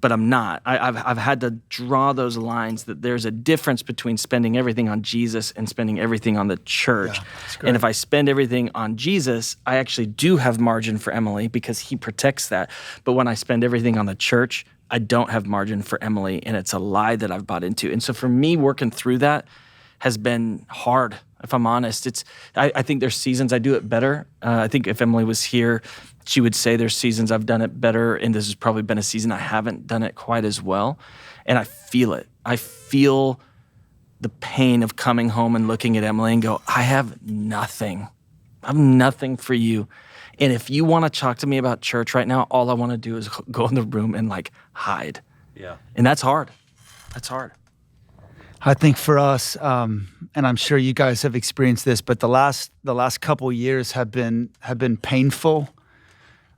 but I'm not. I've had to draw those lines that there's a difference between spending everything on Jesus and spending everything on the church. Yeah, and if I spend everything on Jesus, I actually do have margin for Emily because he protects that. But when I spend everything on the church, I don't have margin for Emily, and it's a lie that I've bought into. And so for me, working through that has been hard, if I'm honest. I think there's seasons I do it better. I think if Emily was here, she would say there's seasons I've done it better, and this has probably been a season I haven't done it quite as well. And I feel it. I feel the pain of coming home and looking at Emily and go, I have nothing. I have nothing for you. And if you want to talk to me about church right now, all I want to do is go in the room and hide. Yeah. And that's hard. That's hard. I think for us, and I'm sure you guys have experienced this, but the last couple years have been painful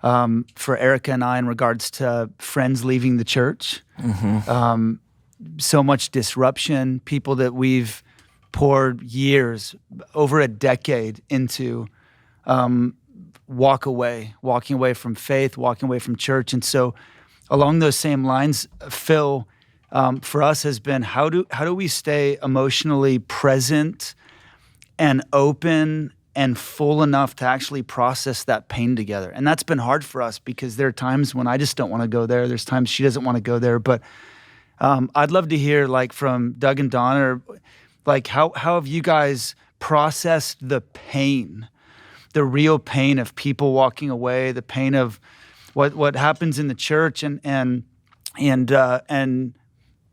for Erica and I in regards to friends leaving the church. Mm-hmm. So much disruption, people that we've poured years, over a decade into, walking away from faith, walking away from church. And so along those same lines, Phil, for us has been how do we stay emotionally present and open and full enough to actually process that pain together. And that's been hard for us because there are times when I just don't want to go there. There's times she doesn't want to go there. But I'd love to hear from Doug and Donna, how have you guys processed the pain, the real pain of people walking away, the pain of what happens in the church and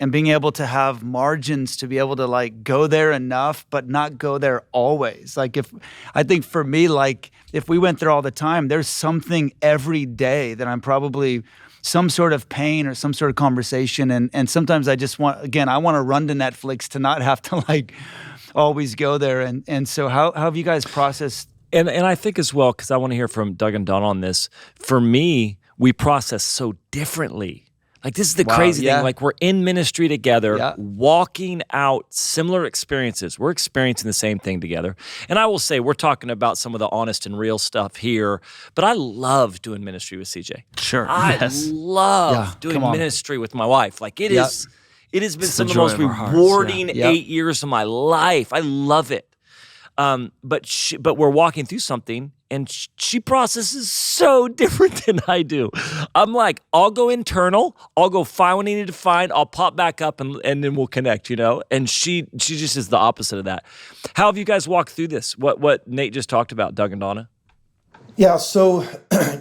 and being able to have margins to be able to like go there enough, but not go there always. Like I think for me, like if we went there all the time, there's something every day that I'm probably some sort of pain or some sort of conversation. And sometimes I just want to run to Netflix to not have to like always go there. And so how have you guys processed? And I think as well, because I want to hear from Doug and Donna on this, for me, we process so differently. Like this is the crazy thing. Like we're in ministry together, walking out similar experiences. We're experiencing the same thing together. And I will say we're talking about some of the honest and real stuff here, but I love doing ministry with CJ. Sure. I love doing ministry with my wife. Like it has been some of the most rewarding 8 years of my life. I love it. But we're walking through something, and she processes so different than I do. I'm like, I'll go internal, I'll go find what I need to find, I'll pop back up, and then we'll connect, And she just is the opposite of that. How have you guys walked through this? What Nate just talked about, Doug and Donna? Yeah, so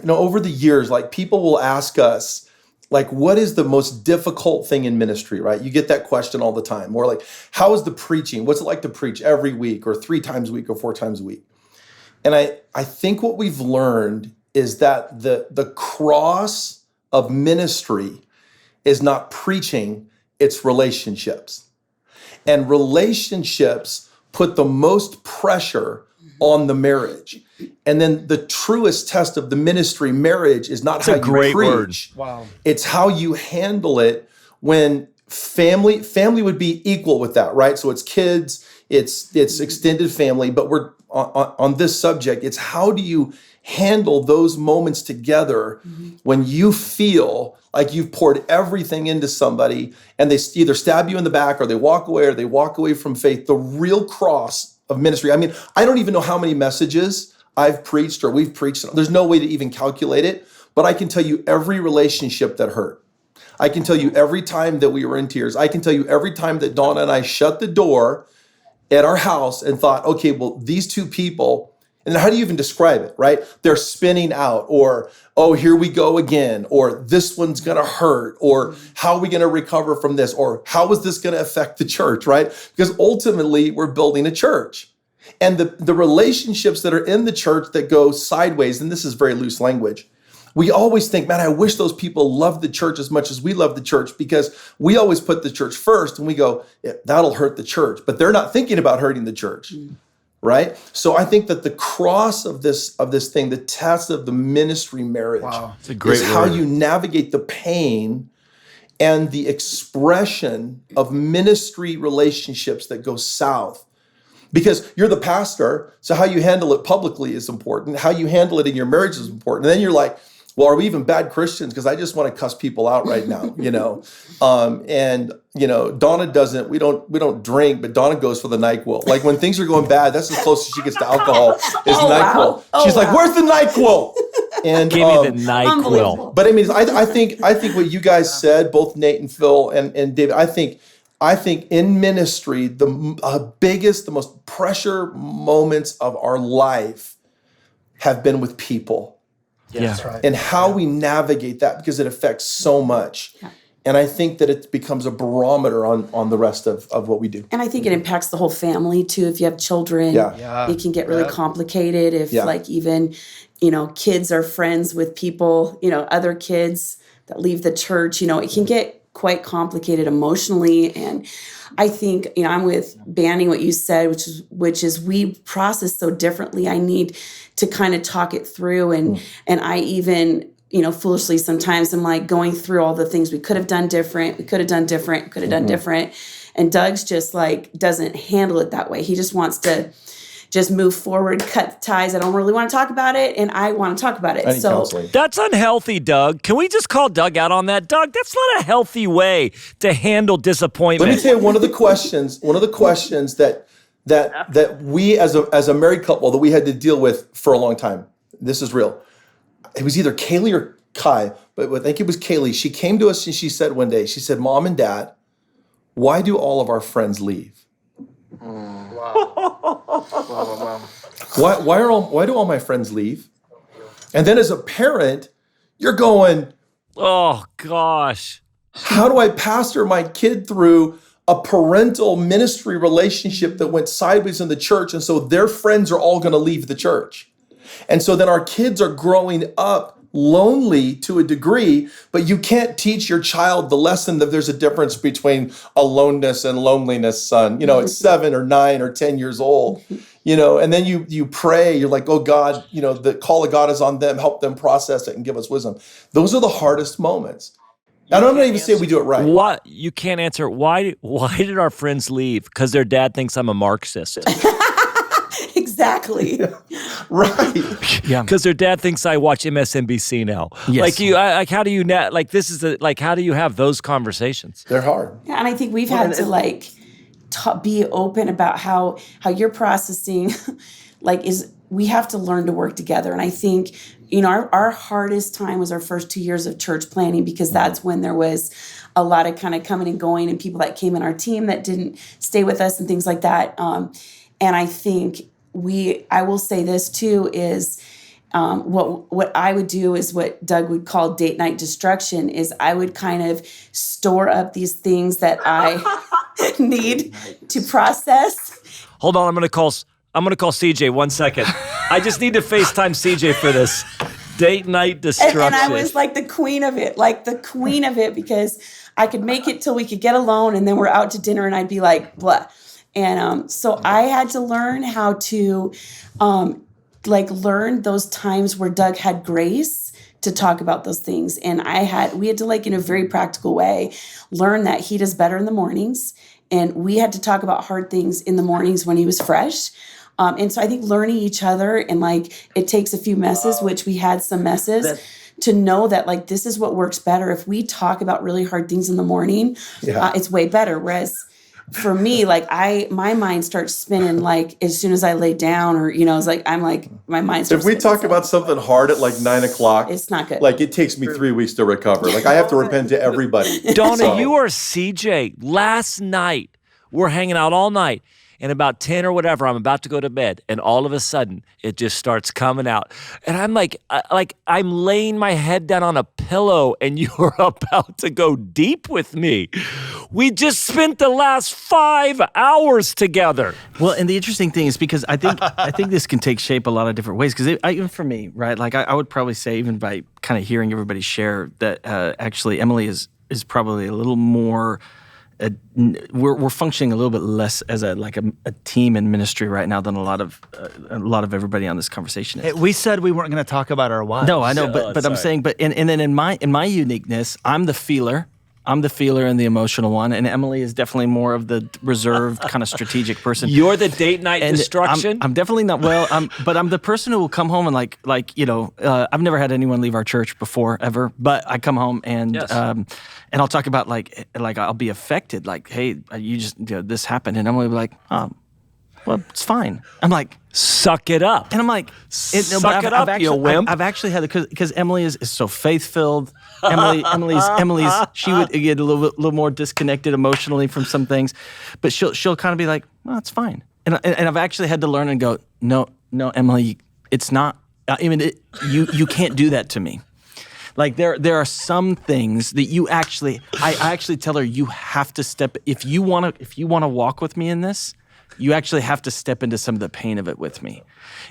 over the years, like people will ask us, like, what is the most difficult thing in ministry, right? You get that question all the time. Or like, how is the preaching? What's it like to preach every week or 3 times a week or 4 times a week? And I think what we've learned is that the cross of ministry is not preaching, it's relationships. And relationships put the most pressure on the marriage. And then the truest test of the ministry marriage is not how you preach. Wow. It's how you handle it when family would be equal with that, right? So it's kids, it's extended family, but we're on this subject, it's how do you handle those moments together when you feel like you've poured everything into somebody and they either stab you in the back or they walk away from faith. The real cross of ministry. I mean, I don't even know how many messages I've preached or we've preached. There's no way to even calculate it, but I can tell you every relationship that hurt. I can tell you every time that we were in tears. I can tell you every time that Donna and I shut the door at our house and thought, okay, well, these 2 people, and how do you even describe it, right? They're spinning out, or, oh, here we go again, or this one's gonna hurt, or how are we gonna recover from this, or how is this gonna affect the church, right? Because ultimately, we're building a church. And the relationships that are in the church that go sideways, and this is very loose language, we always think, man, I wish those people loved the church as much as we love the church, because we always put the church first and we go, that'll hurt the church. But they're not thinking about hurting the church, right? So I think that the cross of this thing, the test of the ministry marriage, it's a great is how you navigate the pain and the expression of ministry relationships that go south. Because you're the pastor, so how you handle it publicly is important. How you handle it in your marriage is important. And then you're like, well, are we even bad Christians? Because I just want to cuss people out right now, Donna doesn't. We don't drink, but Donna goes for the NyQuil. Like when things are going bad, that's as close as she gets to alcohol is NyQuil. She's like, "Where's the NyQuil?" And give me the NyQuil. But I mean, I think what you guys said, both Nate and Phil and David, I think in ministry, the biggest, the most pressure moments of our life have been with people. That's right. And how we navigate that, because it affects so much. Yeah. And I think that it becomes a barometer on the rest of what we do. And I think it impacts the whole family too. If you have children, it can get really complicated. If like even, kids are friends with people, other kids that leave the church, it can get quite complicated emotionally. And I think, I'm with banning what you said, which is we process so differently. I need to kind of talk it through. And I even, foolishly sometimes I'm like going through all the things we could have done different. We could have done different, could have done different. And Doug's just like, doesn't handle it that way. He just wants to just move forward, cut ties. I don't really want to talk about it, and I want to talk about it. So that's unhealthy, Doug. Can we just call Doug out on that? Doug, that's not a healthy way to handle disappointment. Let me tell you one of the questions that we as a married couple that we had to deal with for a long time. This is real. It was either Kaylee or Kai, but I think it was Kaylee. She came to us and she said one day, she said, "Mom and Dad, why do all of our friends leave?" Wow. Why do all my friends leave? And then as a parent, you're going, oh gosh. How do I pastor my kid through a parental ministry relationship that went sideways in the church? And so their friends are all going to leave the church. And so then our kids are growing up lonely to a degree, but you can't teach your child the lesson that there's a difference between aloneness and loneliness, son. It's 7 or 9 or 10 years old, and then you pray, you're like, oh God, the call of God is on them, help them process it and give us wisdom. Those are the hardest moments. And I'm not even saying we do it right. What you can't answer? Why did our friends leave? Because their dad thinks I'm a Marxist. Exactly. Right. Yeah. Because their dad thinks I watch MSNBC now. Yes. How do you how do you have those conversations? They're hard. Yeah, and I think we've had to be open about how you're processing. We have to learn to work together. And I think, our hardest time was our first 2 years of church planning, because that's when there was a lot of kind of coming and going, and people that came in our team that didn't stay with us and things like that. And I think I will say this too, is what I would do is what Doug would call date night destruction, is I would kind of store up these things that I need to process. Hold on, I'm gonna call CJ 1 second. I just need to FaceTime CJ for this. Date night destruction. And I was like the queen of it, because I could make it till we could get alone, and then we're out to dinner and I'd be like, blah. And so I had to learn how to learn those times where Doug had grace to talk about those things. And we had to in a very practical way, learn that he does better in the mornings. And we had to talk about hard things in the mornings when he was fresh. And so I think learning each other, and it takes a few messes, which we had some messes, to know that this is what works better. If we talk about really hard things in the morning, it's way better. Whereas for me, my mind starts spinning as soon as I lay down, or my mind starts. If we talk about something hard at 9 o'clock, it's not good. It takes me 3 weeks to recover. I have to repent to everybody. Donna, you are CJ. Last night, we're hanging out all night. And about 10 or whatever, I'm about to go to bed, and all of a sudden, it just starts coming out. And I'm I'm laying my head down on a pillow, and you're about to go deep with me. We just spent the last 5 hours together. Well, and the interesting thing is, because I think this can take shape a lot of different ways. Because even for me, right? I would probably say, even by kind of hearing everybody share, that actually Emily is probably a little more. We're functioning a little bit less as a team in ministry right now than a lot of everybody on this conversation is. We said we weren't going to talk about our wives. No, I know, but I'm saying, and then in my uniqueness, I'm the feeler and the emotional one, and Emily is definitely more of the reserved kind of strategic person. You're the date night destruction. I'm definitely not. Well, but I'm the person who will come home and I've never had anyone leave our church before ever, but I come home and and I'll talk about I'll be affected, hey, you just this happened, and Emily will be like, oh, well, it's fine. I'm like, suck it up, and I'm like, suck it up, you wimp. I've actually had because Emily is so faith-filled. Emily's she would get a little more disconnected emotionally from some things, but she'll kind of be like, well, it's fine. And I've actually had to learn and go, no, Emily, it's not. I mean, you can't do that to me. There are some things that I actually tell her, you have to step, if you want to walk with me in this, you actually have to step into some of the pain of it with me.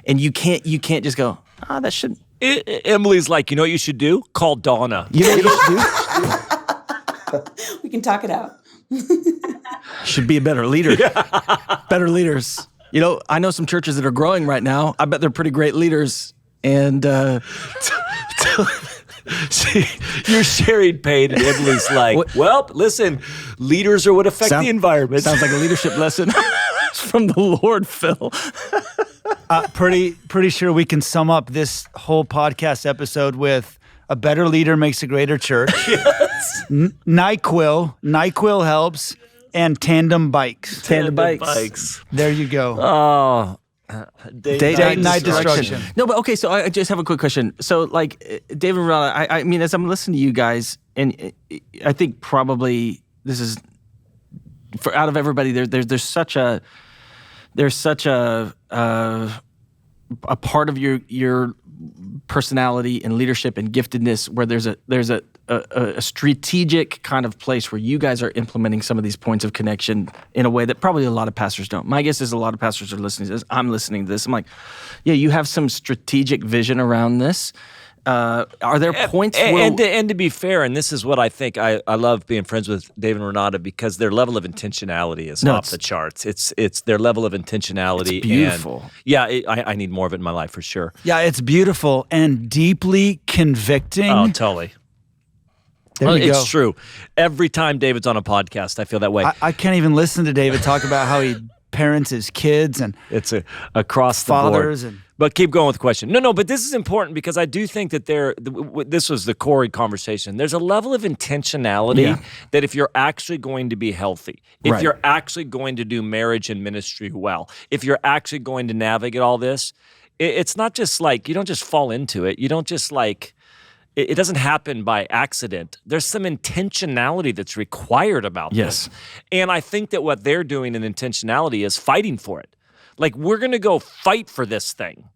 And you can't just go, that shouldn't. Emily's like, you know what you should do? Call Donna. You know what you should do? We can talk it out. Should be a better leader. Better leaders. I know some churches that are growing right now. I bet they're pretty great leaders. And see, you're sharing pain, and Emily's like, well, listen, leaders are what affect the environment. Sounds like a leadership lesson from the Lord, Phil. Pretty sure we can sum up this whole podcast episode with a better leader makes a greater church. Yes. NyQuil helps, and tandem bikes. Tandem bikes. There you go. Oh. Date night destruction. No, but okay, so I just have a quick question. So David and Renata, I mean, as I'm listening to you guys, and I think probably this is, for out of everybody, there's such a part of your personality and leadership and giftedness where there's a strategic kind of place where you guys are implementing some of these points of connection in a way that probably a lot of pastors don't. My guess is a lot of pastors are listening to this. I'm listening to this. I'm like, yeah, you have some strategic vision around this. Are there points where... And to be fair, and this is what I think, I love being friends with David and Renata because their level of intentionality is off the charts. It's their level of intentionality. It's beautiful. And I need more of it in my life for sure. Yeah, it's beautiful and deeply convicting. Oh, totally. It's true. Every time David's on a podcast, I feel that way. I can't even listen to David talk about how he parents his kids and it's across the fathers board. And but keep going with the question. No, but this is important because I do think that this was the Corey conversation. There's a level of intentionality that if you're actually going to be healthy, if you're actually going to do marriage and ministry well, if you're actually going to navigate all this, it's not just like, you don't just fall into it. You don't just like, it doesn't happen by accident. There's some intentionality that's required about this. And I think that what they're doing in intentionality is fighting for it. Like, we're going to go fight for this thing.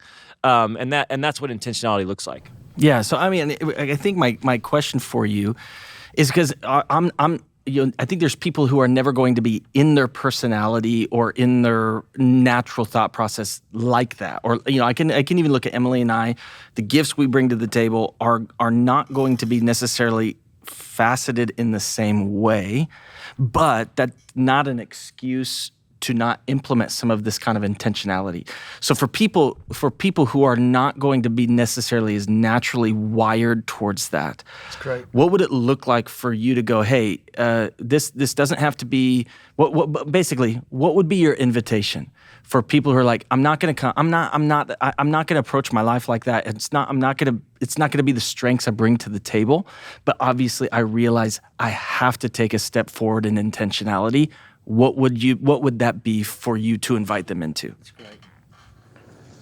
And that's what intentionality looks like. Yeah. So, I mean, I think my question for you is because I think there's people who are never going to be in their personality or in their natural thought process like that. Or, I can even look at Emily and I. The gifts we bring to the table are not going to be necessarily faceted in the same way, but that's not an excuse to not implement some of this kind of intentionality. So for people who are not going to be necessarily as naturally wired towards that, that's great. What would it look like for you to go, hey, this doesn't have to be basically what would be your invitation for people who are like, I'm not going to come, I'm not going to approach my life like that. It's not going to be the strengths I bring to the table, but obviously I realize I have to take a step forward in intentionality. What would that be for you to invite them into?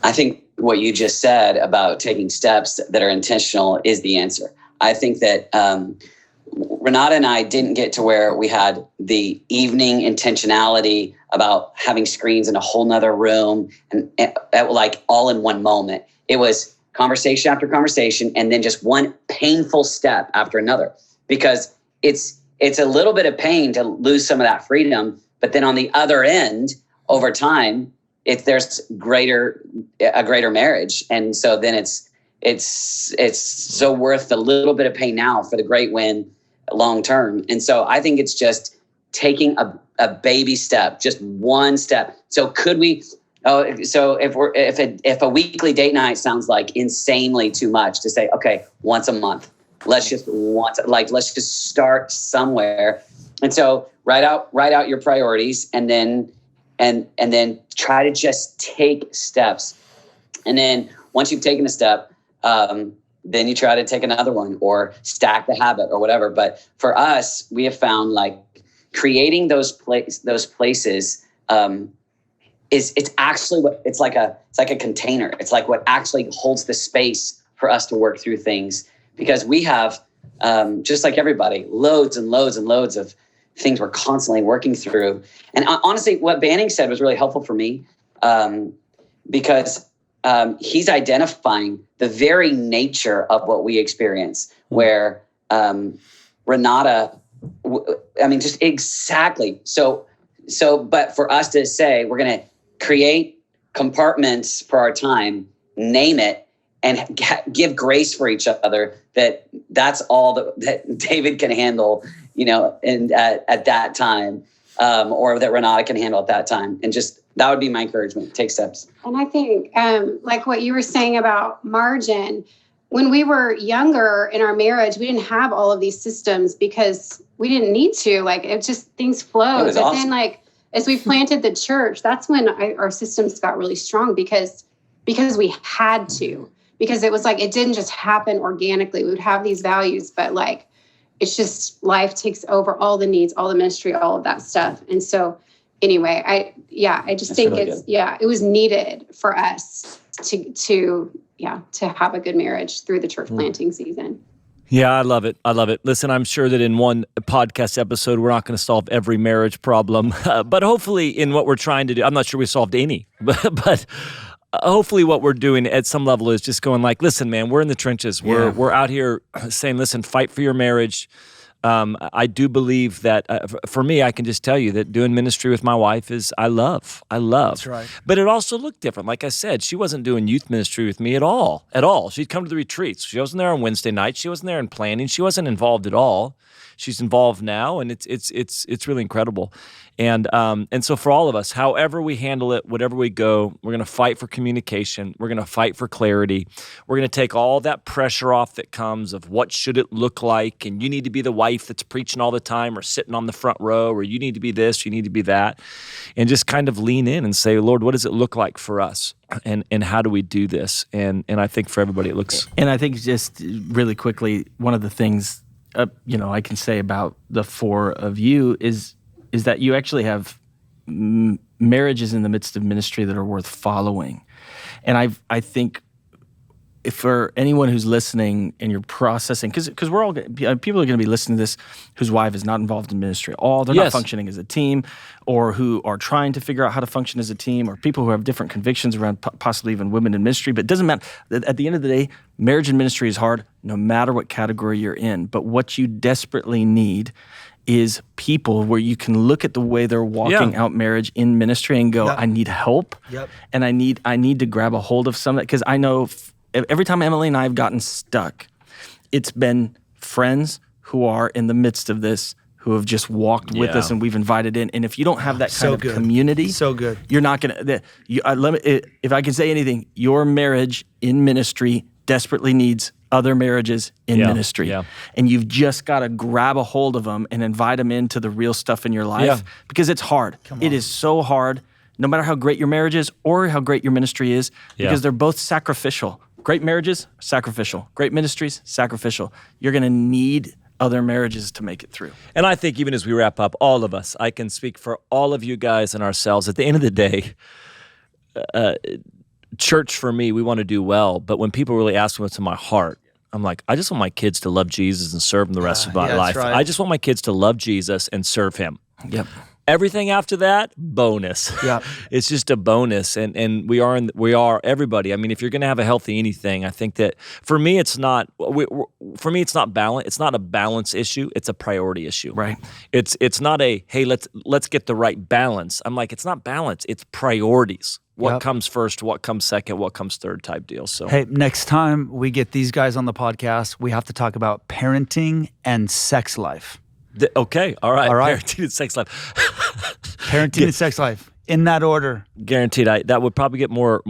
I think what you just said about taking steps that are intentional is the answer. I think that Renata and I didn't get to where we had the evening intentionality about having screens in a whole nother room and like all in one moment. It was conversation after conversation and then just one painful step after another, because it's a little bit of pain to lose some of that freedom, but then on the other end, over time, there's a greater marriage, and so then it's so worth the little bit of pain now for the great win long term. And so I think it's just taking a baby step, just one step. So could we? So if a weekly date night sounds like insanely too much to say, okay, once a month. Let's just start somewhere. And so write out your priorities and then try to just take steps. And then once you've taken a step, then you try to take another one or stack the habit or whatever. But for us, we have found like creating those places it's actually it's like a container. It's like what actually holds the space for us to work through things. Because we have, just like everybody, loads and loads and loads of things we're constantly working through. And honestly, what Banning said was really helpful for me because he's identifying the very nature of what we experience, where Renata, just exactly. So, but for us to say, we're going to create compartments for our time, name it, and give grace for each other, that's all that David can handle, and at that time, or that Renata can handle at that time. And just, that would be my encouragement. Take steps. And I think, like what you were saying about margin, when we were younger in our marriage, we didn't have all of these systems because we didn't need to. Like, it just, things flowed. But awesome. Then, like, as we planted the church, that's when our systems got really strong because we had to. Because it was like, it didn't just happen organically. We would have these values, but like, it's just life takes over all the needs, all the ministry, all of that stuff. And so anyway, I just think really it was needed for us to have a good marriage through the church planting season. Yeah, I love it. Listen, I'm sure that in one podcast episode, we're not going to solve every marriage problem, but hopefully in what we're trying to do, I'm not sure we solved any, but hopefully what we're doing at some level is just going like, listen, man, we're in the trenches. We're out here saying, listen, fight for your marriage. I do believe that for me, I can just tell you that doing ministry with my wife is I love. That's right. But it also looked different. Like I said, she wasn't doing youth ministry with me at all. She'd come to the retreats. She wasn't there on Wednesday nights. She wasn't there in planning. She wasn't involved at all. She's involved now, and it's really incredible. And so for all of us, however we handle it, whatever we go, we're going to fight for communication. We're going to fight for clarity. We're going to take all that pressure off that comes of what should it look like, and you need to be the wife that's preaching all the time or sitting on the front row, or you need to be this, you need to be that, and just kind of lean in and say, Lord, what does it look like for us? And how do we do this? And I think for everybody it looks. And I think just really quickly, one of the things I can say about the four of you is that you actually have marriages in the midst of ministry that are worth following. And I think if for anyone who's listening and you're processing, because we're all people are going to be listening to this whose wife is not involved in ministry at all, they're not functioning as a team, or who are trying to figure out how to function as a team, or people who have different convictions around possibly even women in ministry. But it doesn't matter. At the end of the day, marriage and ministry is hard no matter what category you're in. But what you desperately need is people where you can look at the way they're walking out marriage in ministry and go, I need help, and I need to grab a hold of some of that, because I know every time Emily and I have gotten stuck, it's been friends who are in the midst of this who have just walked with us and we've invited in. And if you don't have that kind of community, you're not going to. If I can say anything, your marriage in ministry desperately needs other marriages in ministry. Yeah. And you've just got to grab a hold of them and invite them into the real stuff in your life because it's hard. It is so hard, no matter how great your marriage is or how great your ministry is, because they're both sacrificial. Great marriages, sacrificial. Great ministries, sacrificial. You're going to need other marriages to make it through. And I think even as we wrap up, all of us, I can speak for all of you guys and ourselves. At the end of the day, church for me, we want to do well. But when people really ask me what's in my heart, I'm like, I just want my kids to love Jesus and serve him the rest of my life. Right. I just want my kids to love Jesus and serve him. Yep. Everything after that, bonus. Yeah, it's just a bonus, and we are everybody. I mean, if you're going to have a healthy anything, I think that for me, it's not balance. It's not a balance issue. It's a priority issue. Right. It's not a hey, let's get the right balance. I'm like, it's not balance. It's priorities. What comes first? What comes second? What comes third? Type deal. So hey, next time we get these guys on the podcast, we have to talk about parenting and sex life. Okay, all right. Parenting and sex life. Parenting and sex life, in that order. Guaranteed. That would probably get more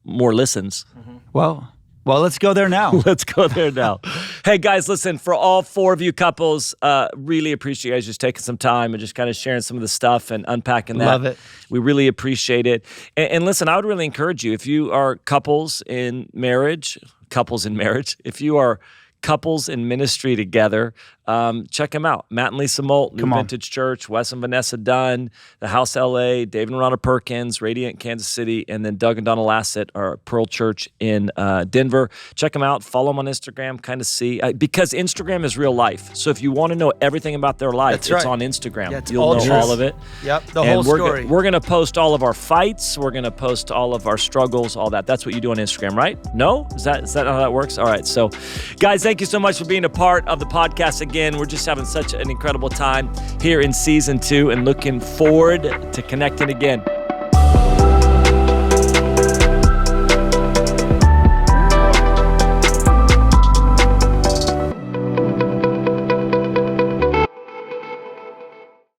listens. Mm-hmm. Well, let's go there now. Let's go there now. Hey, guys, listen, for all four of you couples, really appreciate you guys just taking some time and just kind of sharing some of the stuff and unpacking that. Love it. We really appreciate it. And listen, I would really encourage you, if you are couples in marriage, if you are couples in ministry together, check them out. Matt and Lisa Molt, New Vintage Church, Wes and Vanessa Dunn, The House LA, David and Renata Perkins, Radiant Kansas City, and then Doug and Donna Lasit are Pearl Church in Denver. Check them out. Follow them on Instagram, kind of see. Because Instagram is real life. So if you want to know everything about their life, it's on Instagram. Yeah, you'll know all of it. Yep, the whole story. We're going to post all of our fights. We're going to post all of our struggles, all that. That's what you do on Instagram, right? No? Is that how that works? All right. So, guys, thank you so much for being a part of the podcast again. We're just having such an incredible time here in season 2 and looking forward to connecting again.